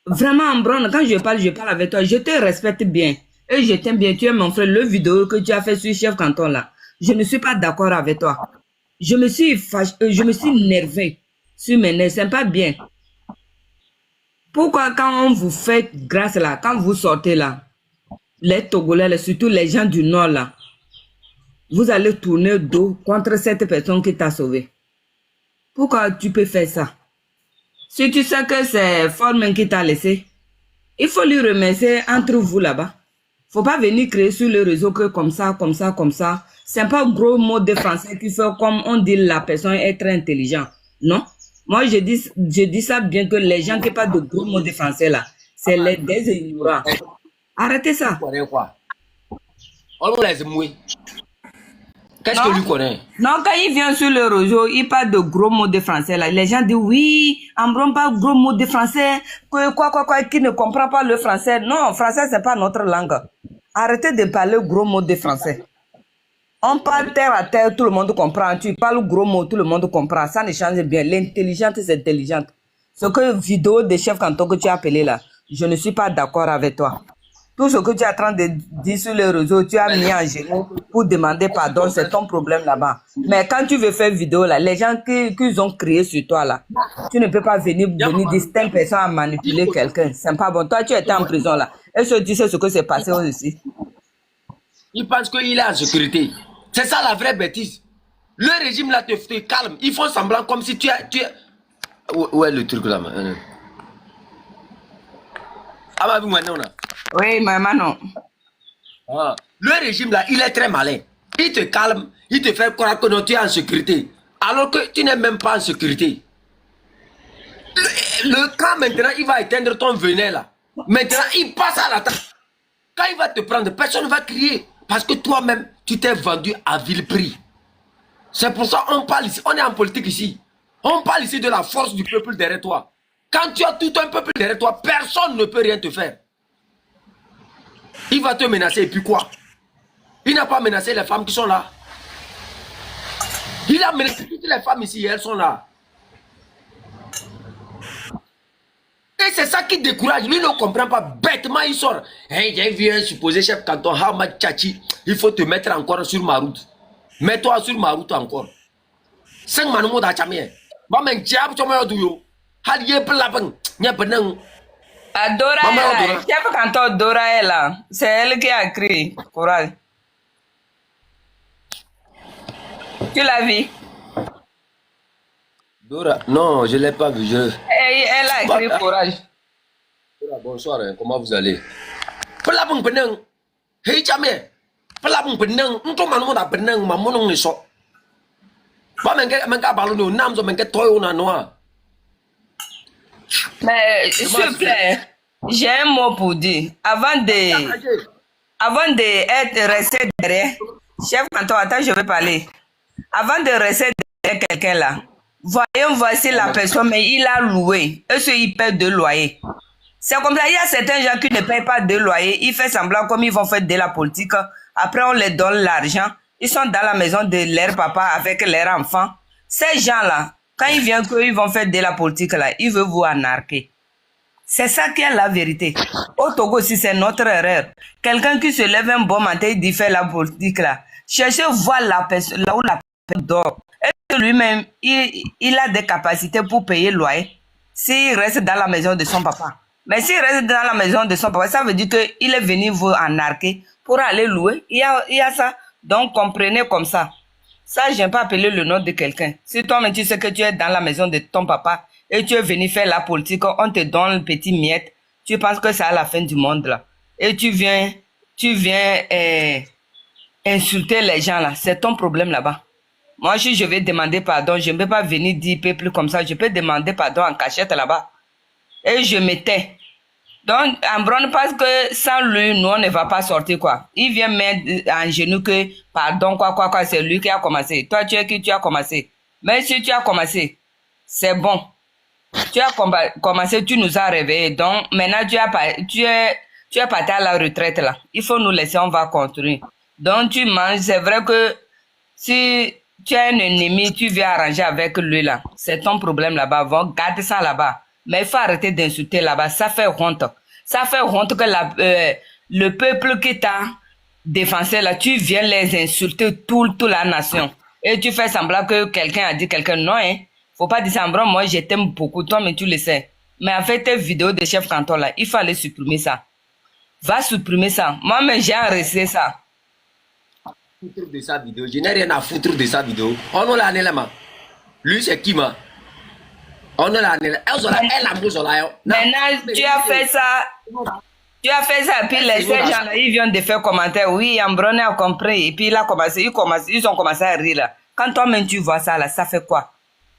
Vraiment, Ambron, quand je parle avec toi. Je te respecte bien. Et je t'aime bien. Tu es mon frère. Le vidéo que tu as fait sur Chef Canton là, je ne suis pas d'accord avec toi. Je me suis énervé sur mes nerfs. C'est pas bien. Pourquoi quand on vous fait grâce là, quand vous sortez là, les Togolais, surtout les gens du Nord là, vous allez tourner dos contre cette personne qui t'a sauvé? Pourquoi tu peux faire ça? Si tu sais que c'est Foreman qui t'a laissé, il faut lui remercier entre vous là-bas. Faut pas venir créer sur le réseau que comme ça. C'est pas un gros mot de français qui fait comme on dit la personne est très intelligent. Non. Moi, je dis ça bien que les gens qui parlent de gros mots de français là, c'est des ignorants. Arrêtez ça. Quoi? On laisse mouiller. Qu'est-ce que lui connaît? Non, quand il vient sur le réseau, il parle de gros mots de français. Là. Les gens disent, oui, Ambron parle gros mots de français, qui ne comprend pas le français. Non, français, c'est pas notre langue. Arrêtez de parler gros mots de français. On parle terre à terre, tout le monde comprend. Tu parles gros mots, tout le monde comprend. Ça ne change bien. L'intelligente, c'est intelligente. Ce que vidéo de Chef Canton que tu as appelé là, je ne suis pas d'accord avec toi. Tout ce que tu es en train de dire sur les réseaux, tu as mis en genoux pour demander pardon, c'est ton problème là-bas. Mais quand tu veux faire vidéo là, les gens qui ont créé sur toi là, tu ne peux pas venir dire telle personne à manipuler quelqu'un. C'est pas bon. Toi, tu étais en prison là. Est-ce que tu sais ce que s'est passé aussi? Il pense qu'il est en sécurité. C'est ça la vraie bêtise. Le régime là te calme. Ils font semblant comme si tu es... Où est le truc là? Ah bah, vous maintenant là. Oui, maman, non. Ah. Le régime là, il est très malin. Il te calme, il te fait croire que non, tu es en sécurité. Alors que tu n'es même pas en sécurité. Le camp maintenant, il va éteindre ton venin là. Maintenant, il passe à l'attaque. Quand il va te prendre, personne ne va crier. Parce que toi-même, tu t'es vendu à vil prix. C'est pour ça qu'on parle ici. On est en politique ici. On parle ici de la force du peuple derrière toi. Quand tu as tout un peuple derrière toi, personne ne peut rien te faire. Il va te menacer et puis quoi? Il n'a pas menacé les femmes qui sont là. Il a menacé toutes les femmes ici, elles sont là. Et c'est ça qui décourage. Lui ne comprend pas. Bêtement, il sort. Hey, j'ai vu un supposé chef canton, Hamad Tchachi. Il faut te mettre encore sur ma route. Mets-toi sur ma route encore. 5 manumos d'Achamien. Maman, diable, tu m'as dit. Halié pelapeng. Nya beneng. Dora, chef canton Dora est là. C'est elle qui a créé. Courage. Tu l'as vu? Dora, non, je ne l'ai pas vu. Elle a écrit courage. Dora, bonsoir, hein, comment vous allez? Pelabung benang, hei jamais. Pelabung benang, untuk mana mana benang, mamunong ni so. Pas menga balou no nam zo menga toyo na noa. Mais s'il te plaît, j'ai un mot pour dire. Avant de rester derrière, chef canton, attends, je vais parler. Avant de rester derrière quelqu'un là, voici la personne, mais il a loué. Est-ce qu'il paie de loyer? C'est comme ça, il y a certains gens qui ne payent pas de loyer. Ils font semblant comme ils vont faire de la politique. Après, on les donne l'argent. Ils sont dans la maison de leur papa avec leurs enfants. Ces gens-là, quand ils viennent qu'ils vont faire de la politique là, ils veulent vous anarquer. C'est ça qui est la vérité. Au Togo, si c'est notre erreur, quelqu'un qui se lève un bon matin, il dit faire la politique là, cherchez voir la personne là où la personne dort. Et lui-même, il a des capacités pour payer le loyer s'il reste dans la maison de son papa. Mais s'il reste dans la maison de son papa, ça veut dire qu'il est venu vous anarquer pour aller louer. Il y a ça. Donc, comprenez comme ça. Ça, je n'ai pas appelé le nom de quelqu'un. Si toi-même, tu sais que tu es dans la maison de ton papa et tu es venu faire la politique, on te donne le petit miette, tu penses que c'est à la fin du monde, là. Et tu viens insulter les gens, là. C'est ton problème, là-bas. Moi, je vais demander pardon. Je ne peux pas venir dire peuple comme ça. Je peux demander pardon en cachette, là-bas. Et je me tais. Donc, Ambron, parce que sans lui, nous, on ne va pas sortir, quoi. Il vient mettre en genou que, pardon, quoi, c'est lui qui a commencé. Toi, tu es qui tu as commencé. Mais si tu as commencé, c'est bon. Tu as commencé, tu nous as réveillés. Donc, maintenant, tu es parti à la retraite, là. Il faut nous laisser, on va construire. Donc, tu manges. C'est vrai que si tu as un ennemi, tu viens arranger avec lui, là. C'est ton problème, là-bas. Bon, garde ça, là-bas. Mais il faut arrêter d'insulter là-bas. Ça fait honte. Ça fait honte que le peuple qui t'a défensé là, tu viens les insulter toute la nation. Et tu fais semblant que quelqu'un a dit quelqu'un. Non, hein. Faut pas dire semblant. Moi, je t'aime beaucoup. Toi, mais tu le sais. Mais avec tes vidéos de chef canton là, il faut aller supprimer ça. Va supprimer ça. Moi-même, j'ai arrêté ça. Foutre de sa vidéo. Je n'ai rien à foutre de sa vidéo. On nous l'a là. Lui, c'est qui, ma? On est là, maintenant, tu as fait ça. Tu as fait ça, puis ces gens-là, ils viennent de faire commentaire. Oui, Ambron a compris. Et puis il a commencé, ils ont commencé à rire là. Quand toi-même tu vois ça là, ça fait quoi?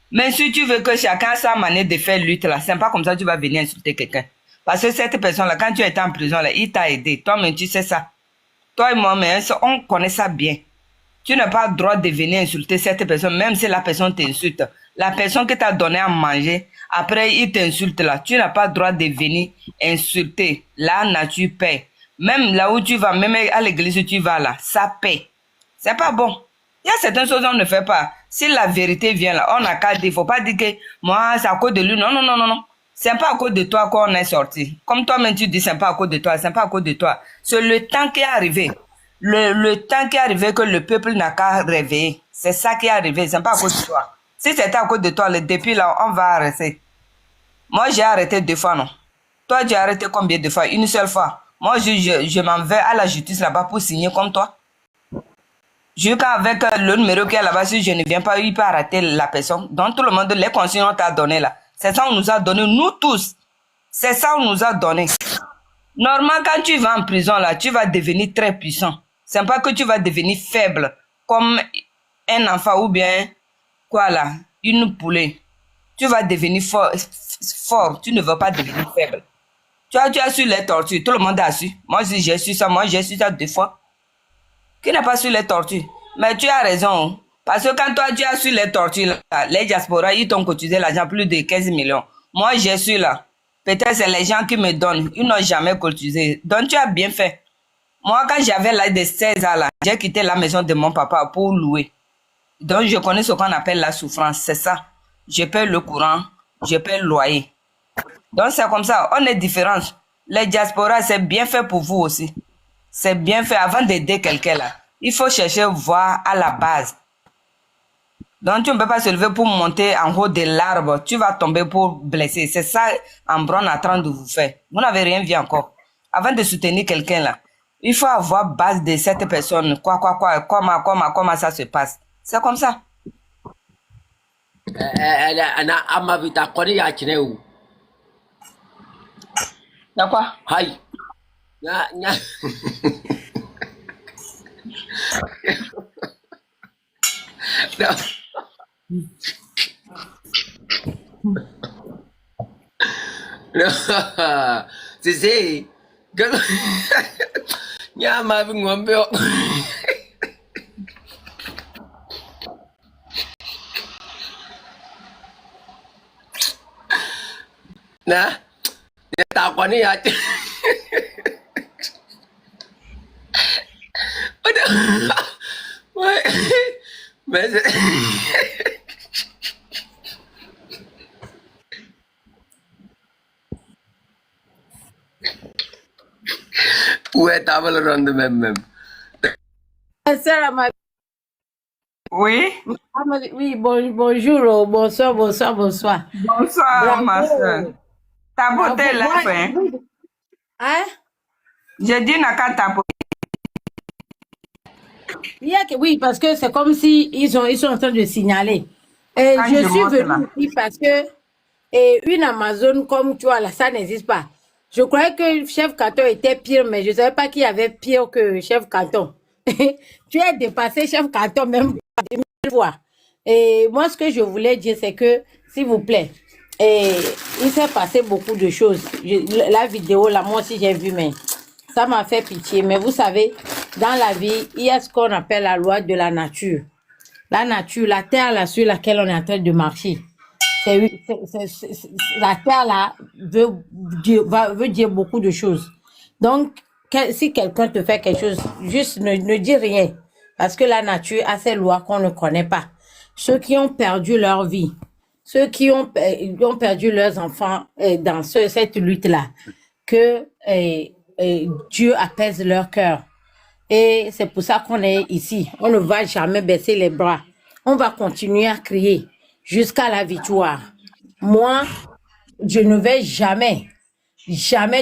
Mais si tu veux que chacun a sa manière de faire lutte là, c'est pas comme ça que tu vas venir insulter quelqu'un. Parce que cette personne-là, quand tu étais en prison là, il t'a aidé. Toi-même, tu sais ça. Toi et moi, mais on connaît ça bien. Tu n'as pas le droit de venir insulter cette personne, même si la personne t'insulte. La personne qui t'a donné à manger, après il t'insulte là. Tu n'as pas le droit de venir insulter. La nature paie. Même là où tu vas, même à l'église où tu vas là, ça paie. C'est pas bon. Il y a certaines choses qu'on ne fait pas. Si la vérité vient là, on n'a qu'à dire. Il ne faut pas dire que moi, c'est à cause de lui. Non, non, non, non, non. C'est pas à cause de toi qu'on est sorti. Comme toi-même tu dis, c'est pas à cause de toi, c'est pas à cause de toi. C'est le temps qui est arrivé. Le temps qui est arrivé que le peuple n'a qu'à réveiller. C'est ça qui est arrivé, c'est pas à cause de toi. Si c'était à cause de toi, depuis là, on va arrêter. Moi, j'ai arrêté 2 fois, non? Toi, tu as arrêté combien de fois? Une seule fois. Moi, je m'en vais à la justice là-bas pour signer comme toi. Avec le numéro qui est là-bas, si je ne viens pas, il peut arrêter la personne. Donc, tout le monde, les consignes on t'a donné là. C'est ça qu'on nous a donné, nous tous. C'est ça qu'on nous a donné. Normalement, quand tu vas en prison là, tu vas devenir très puissant. C'est pas que tu vas devenir faible, comme un enfant ou bien, quoi là, une poulet. Tu vas devenir fort, tu ne veux pas devenir faible. Tu as su les tortues, tout le monde a su. Moi, si j'ai su ça, 2 fois. Qui n'a pas su les tortues? Mais tu as raison. Parce que quand toi, tu as su les tortues, là, les diasporas, ils t'ont cotisé l'argent plus de 15 millions. Moi, j'ai su là. Peut-être c'est les gens qui me donnent. Ils n'ont jamais cotisé. Donc, tu as bien fait. Moi, quand j'avais l'âge de 16 ans, là, j'ai quitté la maison de mon papa pour louer. Donc, je connais ce qu'on appelle la souffrance. C'est ça. Je paie le courant, je paie le loyer. Donc, c'est comme ça. On est différents. Les diasporas, c'est bien fait pour vous aussi. C'est bien fait avant d'aider quelqu'un là. Il faut chercher voir à la base. Donc, tu ne peux pas se lever pour monter en haut de l'arbre. Tu vas tomber pour blesser. C'est ça, Ambron est en train de vous faire. Vous n'avez rien vu encore. Avant de soutenir quelqu'un là, il faut avoir base de cette personne. Comment ça se passe. C'est comme ça. Ana amavita koni ya chineu. Y'a quoi? Hai. Nya. Non. Non. C'est nya mavi ngombe. Nah. Dia tak koni ya. Aduh. Mais où est ta valeur de même? Sarah, Oui. oui, bonjour, bonsoir. Bonsoir, Bravo. ma soeur. Ta beauté est là, hein? Hein? J'ai dit n'a qu'à ta beauté. Oui, parce que c'est comme si ils sont en train de signaler. Et Quand je je suis monte là. venue ici parce que une Amazon comme tu vois là, ça n'existe pas. Je croyais que chef canton était pire, mais je ne savais pas qu'il y avait pire que chef canton. Tu as dépassé chef canton même 1000 fois. Et moi, ce que je voulais dire, c'est que, s'il vous plaît, il s'est passé beaucoup de choses. La vidéo, là, moi aussi, j'ai vu, mais ça m'a fait pitié. Mais vous savez, dans la vie, il y a ce qu'on appelle la loi de la nature. La nature, la terre là, sur laquelle on est en train de marcher. La terre là veut dire beaucoup de choses. Donc, si quelqu'un te fait quelque chose, juste ne dis rien. Parce que la nature a ces lois qu'on ne connaît pas. Ceux qui ont perdu leur vie, ceux qui ont perdu leurs enfants dans cette lutte-là, que Dieu apaise leur cœur. Et c'est pour ça qu'on est ici. On ne va jamais baisser les bras. On va continuer à crier jusqu'à la victoire. Moi, je ne vais jamais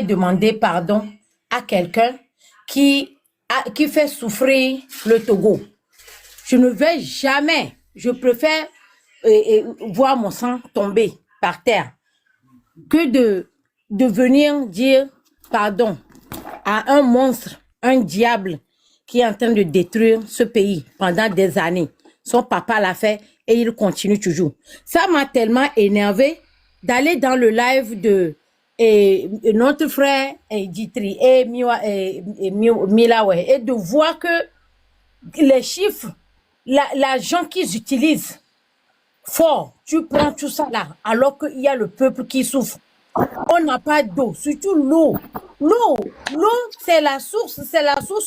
demander pardon à quelqu'un qui fait souffrir le Togo. Je ne vais jamais. Je préfère voir mon sang tomber par terre que de venir dire pardon à un monstre, un diable qui est en train de détruire ce pays pendant des années. Son papa l'a fait et il continue toujours. Ça m'a tellement énervé d'aller dans le live de notre frère Ditri et Milawe et de voir que les chiffres, l'argent qu'ils utilisent fort, tu prends tout ça là, alors qu'il y a le peuple qui souffre. On n'a pas d'eau, surtout l'eau. L'eau, c'est la source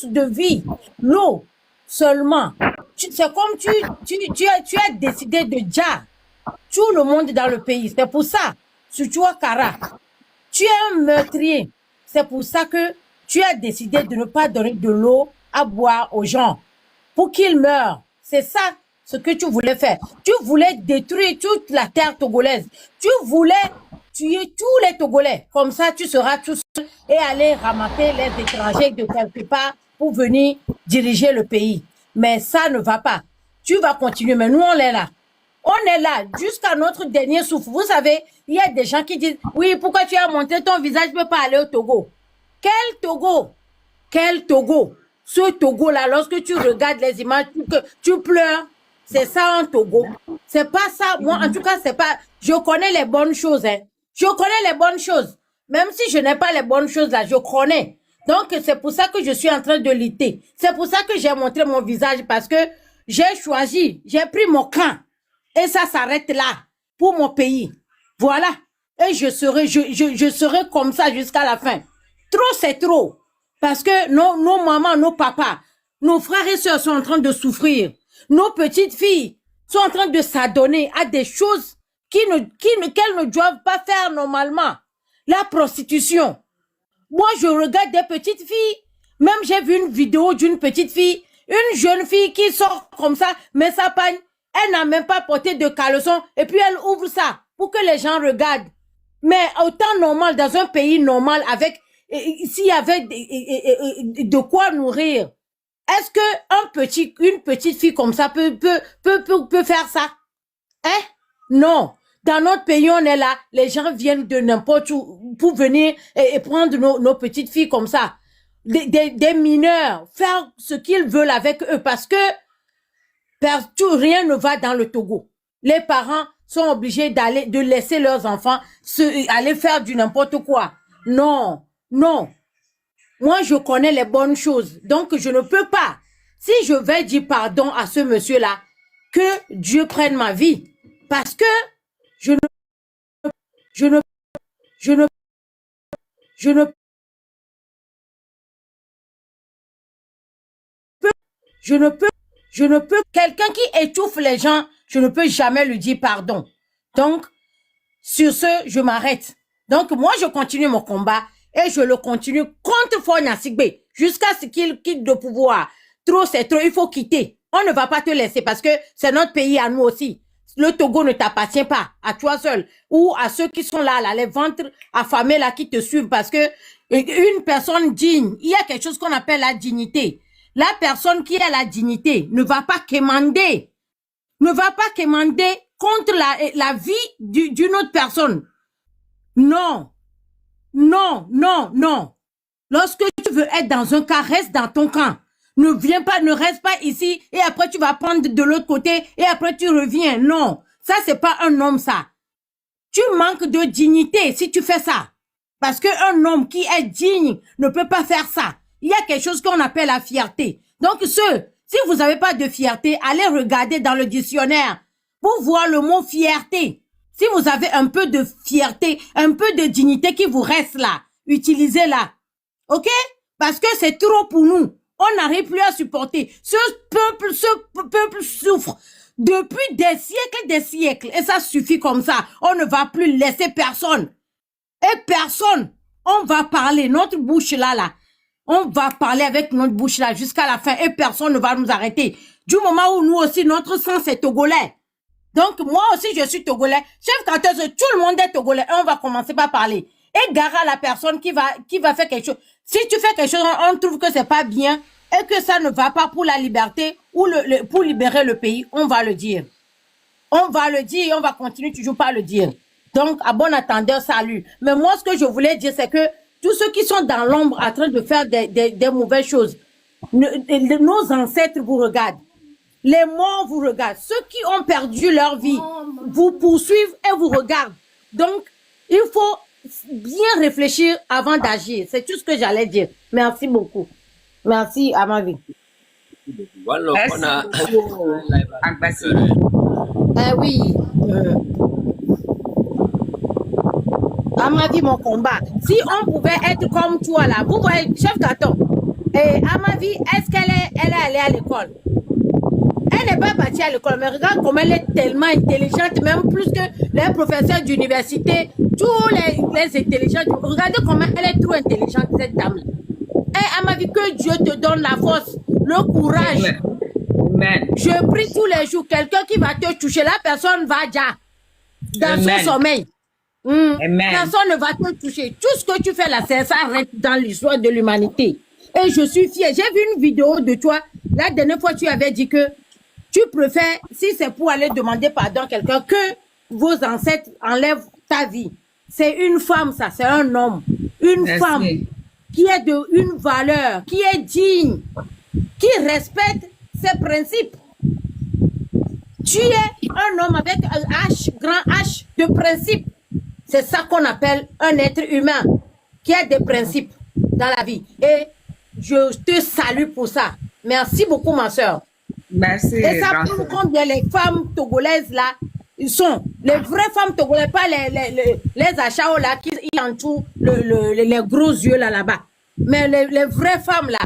de vie. L'eau seulement. C'est comme tu as décidé de dire tout le monde dans le pays. C'est pour ça, surtout à Kara, tu es un meurtrier. C'est pour ça que tu as décidé de ne pas donner de l'eau à boire aux gens pour qu'ils meurent. C'est ça ce que tu voulais faire. Tu voulais détruire toute la terre togolaise. Tu voulais tuer tous les Togolais. Comme ça, tu seras tout seul et aller ramasser les étrangers de quelque part pour venir diriger le pays. Mais ça ne va pas. Tu vas continuer. Mais nous, on est là. On est là jusqu'à notre dernier souffle. Vous savez, il y a des gens qui disent, oui, pourquoi tu as montré ton visage, tu ne peux pas aller au Togo. Quel Togo? Quel Togo? Ce Togo-là, lorsque tu regardes les images, tu pleures. C'est ça un Togo. C'est pas ça. Moi, en tout cas, c'est pas... Je connais les bonnes choses, hein. Je connais les bonnes choses. Même si je n'ai pas les bonnes choses là, je connais. Donc, c'est pour ça que je suis en train de lutter. C'est pour ça que j'ai montré mon visage parce que j'ai choisi, j'ai pris mon camp. Et ça s'arrête là pour mon pays. Voilà. Et je serai comme ça jusqu'à la fin. Trop, c'est trop. Parce que nos mamans, nos papas, nos frères et sœurs sont en train de souffrir. Nos petites filles sont en train de s'adonner à des choses qu'elles ne doivent pas faire normalement. La prostitution. Moi, je regarde des petites filles. Même j'ai vu une vidéo d'une petite fille, une jeune fille qui sort comme ça, mais sa pagne, elle n'a même pas porté de caleçon et puis elle ouvre ça pour que les gens regardent. Mais au temps normal, dans un pays normal, avec s'il y avait de quoi nourrir Est-ce que une petite fille comme ça peut faire ça? Hein? Non. Dans notre pays, on est là. Les gens viennent de n'importe où pour venir et prendre nos petites filles comme ça. Des mineurs. Faire ce qu'ils veulent avec eux parce que rien ne va dans le Togo. Les parents sont obligés de laisser leurs enfants aller faire du n'importe quoi. Non. Non. Moi, je connais les bonnes choses. Donc, je ne peux pas. Si je vais dire pardon à ce monsieur-là, que Dieu prenne ma vie. Parce que je ne peux, quelqu'un qui étouffe les gens, je ne peux jamais lui dire pardon. Donc, sur ce, je m'arrête. Donc, moi, je continue mon combat et je le continue contre Fonya Sigbe jusqu'à ce qu'il quitte le pouvoir. Trop, c'est trop, il faut quitter. On ne va pas te laisser parce que c'est notre pays à nous aussi. Le Togo ne t'appartient pas à toi seul ou à ceux qui sont là, les ventres affamés là qui te suivent parce que une personne digne, il y a quelque chose qu'on appelle la dignité. La personne qui a la dignité ne va pas quémander, contre la vie d'une autre personne. Non, non, non, non. Lorsque tu veux être dans un cas, reste dans ton camp. Ne reste pas ici et après tu vas prendre de l'autre côté et après tu reviens. Non, ça c'est pas un homme ça. Tu manques de dignité si tu fais ça. Parce qu'un homme qui est digne ne peut pas faire ça. Il y a quelque chose qu'on appelle la fierté. Donc si vous n'avez pas de fierté, allez regarder dans le dictionnaire pour voir le mot fierté. Si vous avez un peu de fierté, un peu de dignité qui vous reste là, utilisez-la. Ok? Parce que c'est trop pour nous. On n'arrive plus à supporter. Ce peuple souffre depuis des siècles. Et ça suffit comme ça. On ne va plus laisser personne. Et personne. On va parler. Notre bouche là. On va parler avec notre bouche là jusqu'à la fin. Et personne ne va nous arrêter. Du moment où nous aussi, notre sang c'est togolais. Donc moi aussi je suis togolais. Chef Carteuse, tout le monde est togolais. Et on va commencer par parler. Et gare à la personne qui va faire quelque chose. Si tu fais quelque chose, on trouve que c'est pas bien et que ça ne va pas pour la liberté ou pour libérer le pays, on va le dire. On va le dire et on va continuer toujours par le dire. Donc, à bon attendeur, salut. Mais moi, ce que je voulais dire, c'est que tous ceux qui sont dans l'ombre en train de faire des mauvaises choses, nos ancêtres vous regardent. Les morts vous regardent. Ceux qui ont perdu leur vie vous poursuivent et vous regardent. Donc, il faut bien réfléchir avant d'agir. C'est tout ce que j'allais dire. Merci beaucoup. Merci à ma vie. Voilà, on a... Oui. À ma vie, mon combat. Si on pouvait être comme toi là, vous voyez, chef Gaton, à ma vie, est-ce qu'elle est allée à l'école? Elle n'est pas partie à l'école, mais regarde comme elle est tellement intelligente, même plus que les professeurs d'université, tous les intelligents. Regardez comment elle est trop intelligente, cette dame-là. Et à ma vie, que Dieu te donne la force, le courage. Amen. Je prie tous les jours, quelqu'un qui va te toucher, la personne va déjà dans Amen. son sommeil. Amen. Personne ne va te toucher. Tout ce que tu fais là, ça reste dans l'histoire de l'humanité. Et je suis fière. J'ai vu une vidéo de toi. La dernière fois, tu avais dit que tu préfères, si c'est pour aller demander pardon à quelqu'un, que vos ancêtres enlèvent ta vie. C'est une femme, ça, c'est un homme. Une Merci. femme qui est une valeur, qui est digne, qui respecte ses principes. Tu es un homme avec un H, grand H de principe. C'est ça qu'on appelle un être humain qui a des principes dans la vie. Et je te salue pour ça. Merci beaucoup, ma soeur. Merci. Et ça prouve combien les femmes togolaises là, ils sont les vraies femmes togolaises, pas les achats là qui entourent les gros yeux là-bas. Mais les vraies femmes là,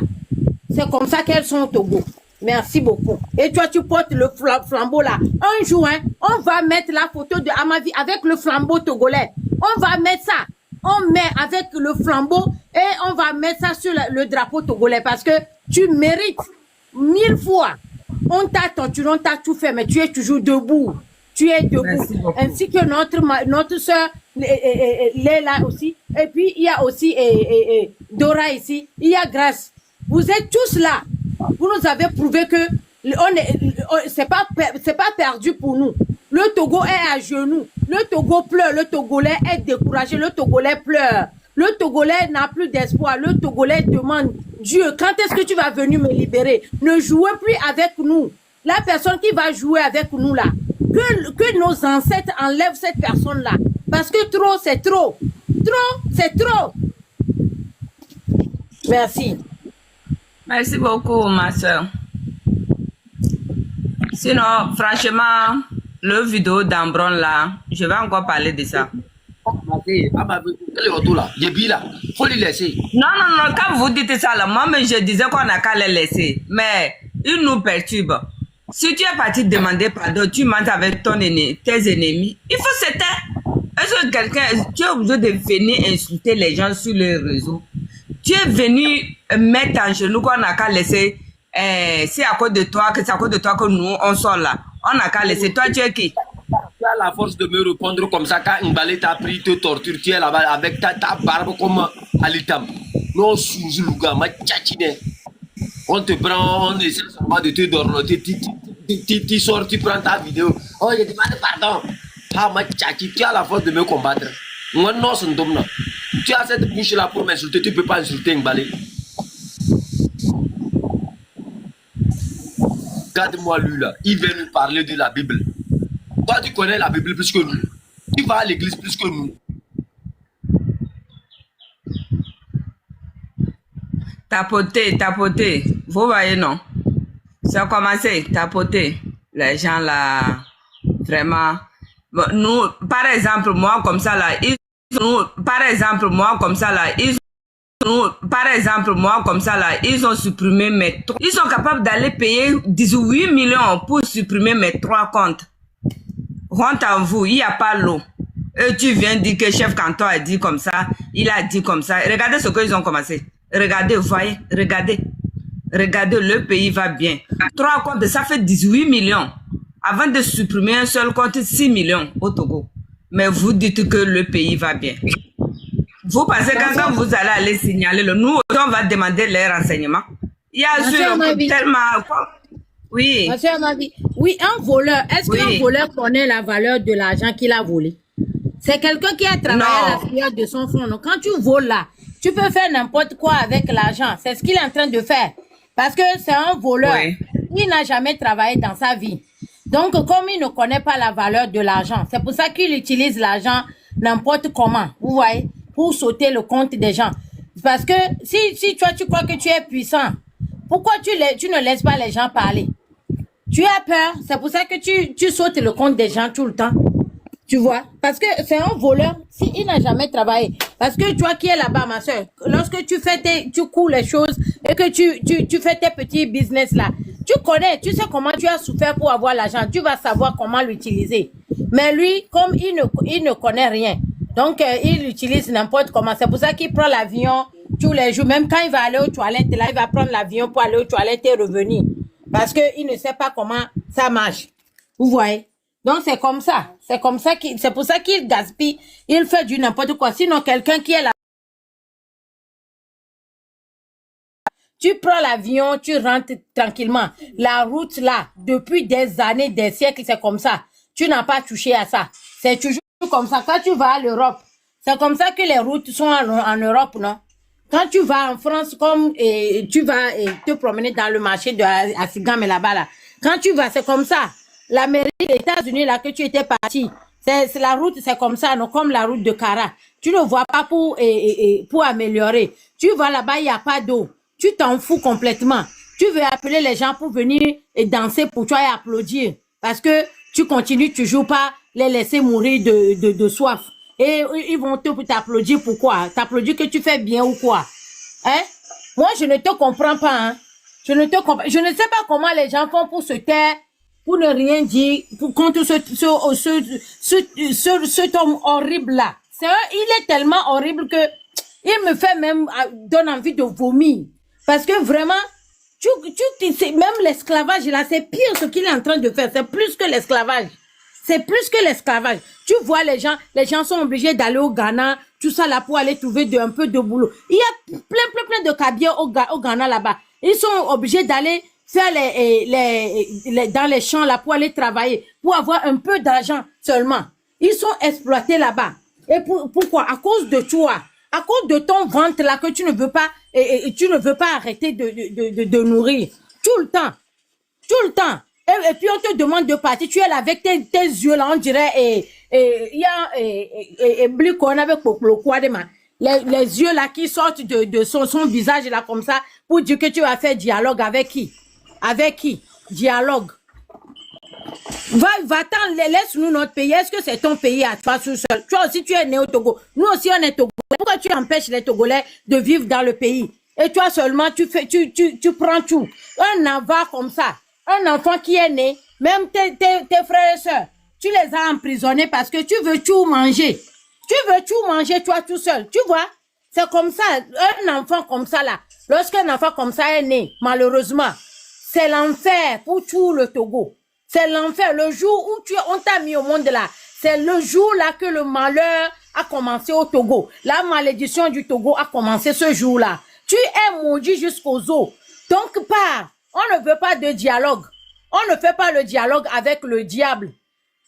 c'est comme ça qu'elles sont au Togo. Merci beaucoup. Et toi, tu portes le flambeau là. Un jour, hein, on va mettre la photo de Amavi avec le flambeau togolais. On va mettre ça. On met avec le flambeau et on va mettre ça sur le drapeau togolais parce que tu mérites 1000 fois. On t'a torturé, on t'a tout fait, mais tu es toujours debout. Tu es debout. Ainsi que notre soeur Léla aussi. Et puis, il y a aussi Dora ici. Il y a Grâce. Vous êtes tous là. Vous nous avez prouvé que c'est pas perdu pour nous. Le Togo est à genoux. Le Togo pleure. Le Togolais est découragé. Le Togolais pleure. Le Togolais n'a plus d'espoir. Le Togolais demande, Dieu, quand est-ce que tu vas venir me libérer? Ne jouez plus avec nous. La personne qui va jouer avec nous là, que nos ancêtres enlèvent cette personne-là. Parce que trop, c'est trop. Trop, c'est trop. Merci. Merci beaucoup, ma soeur. Sinon, franchement, le vidéo d'Ambron là, je vais encore parler de ça. Quel est retour là? Débile là. Faut les laisser. Non, quand vous dites ça là, moi, mais je disais qu'on n'a qu'à les laisser. Mais ils nous perturbent. Si tu es parti demander pardon, tu mens avec tes ennemis, il faut se taire. Est-ce que quelqu'un, tu es obligé de venir insulter les gens sur les réseaux? Tu es venu mettre en genou qu'on n'a qu'à laisser. C'est à cause de toi que nous, on sort là. On n'a qu'à laisser. Toi, tu es qui? Tu as la force de me répondre comme ça quand Mbalé t'a pris, te torture, tu es là-bas avec ta barbe comme Alitam. Non, Souzoulouga, ma tchatchine. On te prend, on essaie seulement de te dorloter. Tu sors, tu prends ta vidéo. Oh, je demande pardon. Ah, ma tchatchi, tu as la force de me combattre. Moi, non, c'est un homme là. Tu as cette bouche-là pour m'insulter, tu ne peux pas insulter Mbalé. Regarde-moi lui là, il vient nous parler de la Bible. Toi, tu connais la Bible plus que nous. Tu vas à l'église plus que nous. Tapoter. Vous voyez, non? Ça a commencé, tapoter. Les gens là, vraiment. Bon, nous, par exemple, moi comme ça là, ils ont supprimé mes 3. Ils sont capables d'aller payer 18 millions pour supprimer mes 3 comptes. Honte à vous, il n'y a pas l'eau. Et tu viens dire que chef canton a dit comme ça, il a dit comme ça. Regardez ce qu'ils ont commencé. Regardez, voyez, regardez. Regardez, le pays va bien. 3 comptes, ça fait 18 millions. Avant de supprimer un seul compte, 6 millions au Togo. Mais vous dites que le pays va bien. Vous pensez que quand vous allez aller signaler, nous, on va demander les renseignements. Il y a tellement... Oui. Oui, un voleur. Est-ce qu'un voleur connaît la valeur de l'argent qu'il a volé? C'est quelqu'un qui a travaillé à la filière de son fonds. Donc, quand tu voles là, tu peux faire n'importe quoi avec l'argent. C'est ce qu'il est en train de faire. Parce que c'est un voleur. Oui. Il n'a jamais travaillé dans sa vie. Donc, comme il ne connaît pas la valeur de l'argent, c'est pour ça qu'il utilise l'argent n'importe comment. Vous voyez? Pour sauter le compte des gens. Parce que si toi, tu crois que tu es puissant, pourquoi tu ne laisses pas les gens parler? Tu as peur. C'est pour ça que tu sautes le compte des gens tout le temps. Tu vois? Parce que c'est un voleur. Il n'a jamais travaillé. Parce que toi qui es là-bas, ma soeur, lorsque tu cours les choses et que tu fais tes petits business là, tu connais, tu sais comment tu as souffert pour avoir l'argent. Tu vas savoir comment l'utiliser. Mais lui, comme il ne connaît rien, donc il utilise n'importe comment. C'est pour ça qu'il prend l'avion tous les jours. Même quand il va aller aux toilettes, là, il va prendre l'avion pour aller aux toilettes et revenir. Parce qu'il ne sait pas comment ça marche. Vous voyez? Donc, c'est comme ça. C'est pour ça qu'il gaspille. Il fait du n'importe quoi. Sinon, quelqu'un qui est là. Tu prends l'avion, tu rentres tranquillement. La route là, depuis des années, des siècles, c'est comme ça. Tu n'as pas touché à ça. C'est toujours comme ça. Quand tu vas à l'Europe, c'est comme ça que les routes sont en Europe, non? Quand tu vas en France, comme tu vas te promener dans le marché de Asigam et là-bas, là. Quand tu vas, c'est comme ça. L'Amérique, les États-Unis, là, que tu étais parti, c'est la route, c'est comme ça, non, comme la route de Cara. Tu ne vois pas pour améliorer. Tu vas là-bas, il n'y a pas d'eau. Tu t'en fous complètement. Tu veux appeler les gens pour venir et danser pour toi et applaudir. Parce que tu continues toujours pas les laisser mourir de soif. Et ils vont t'applaudir pourquoi? T'applaudir que tu fais bien ou quoi? Hein? Moi, je ne te comprends pas, hein? Je ne sais pas comment les gens font pour se taire, pour ne rien dire, contre cet homme horrible-là. Il est tellement horrible que il me fait même, donne envie de vomir. Parce que vraiment, même l'esclavage là, c'est pire ce qu'il est en train de faire. C'est plus que l'esclavage. C'est plus que l'esclavage. Tu vois les gens sont obligés d'aller au Ghana, tout ça là pour aller trouver un peu de boulot. Il y a plein de cabiers au Ghana là-bas. Ils sont obligés d'aller faire dans les champs là pour aller travailler, pour avoir un peu d'argent seulement. Ils sont exploités là-bas. Et pourquoi? À cause de toi. À cause de ton ventre là que tu ne veux pas, tu ne veux pas arrêter de nourrir. Tout le temps. Tout le temps. Et puis on te demande de partir. Tu es là avec tes yeux là, on dirait, il y a, Blicon avec les yeux là qui sortent de son visage là comme ça pour dire que tu vas faire dialogue avec qui? Avec qui? Dialogue. Va-t'en, laisse-nous notre pays. Est-ce que c'est ton pays à toi tout seul? Toi aussi, tu es né au Togo. Nous aussi, on est Togolais. Pourquoi tu empêches les Togolais de vivre dans le pays? Et toi seulement, tu prends tout. Un enfant comme ça, un enfant qui est né, même tes frères et sœurs, tu les as emprisonnés parce que tu veux tout manger. Tu veux tout manger toi tout seul. Tu vois? C'est comme ça. Un enfant comme ça là, lorsqu'un enfant comme ça est né, malheureusement, c'est l'enfer pour tout le Togo. C'est l'enfer. Le jour où on t'a mis au monde là, c'est le jour là que le malheur a commencé au Togo. La malédiction du Togo a commencé ce jour-là. Tu es maudit jusqu'aux os. Donc, on ne veut pas de dialogue. On ne fait pas le dialogue avec le diable.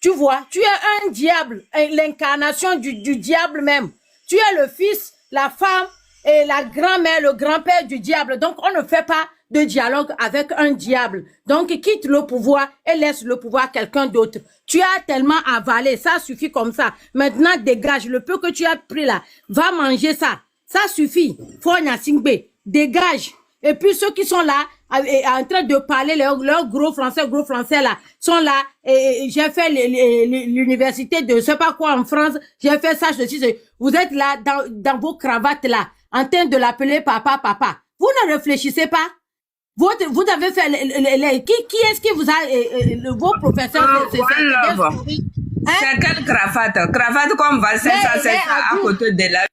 Tu vois, tu es un diable, l'incarnation du diable même. Tu es le fils, la femme et la grand-mère, le grand-père du diable. Donc, on ne fait pas de dialogue avec un diable. Donc, quitte le pouvoir et laisse le pouvoir à quelqu'un d'autre. Tu as tellement avalé, ça suffit comme ça. Maintenant, dégage le peu que tu as pris là. Va manger ça. Ça suffit. Fonya Singbe, dégage. Et puis, ceux qui sont là, en train de parler, leurs gros français là, sont là. Et j'ai fait l'université de je sais pas quoi en France. J'ai fait ça, ceci. Vous êtes là, dans vos cravates là, en train de l'appeler papa. Vous ne réfléchissez pas? Vous avez fait qui est-ce qui vous a vos professeurs C'est quelle cravate? Cravate comme va c'est ça à côté de la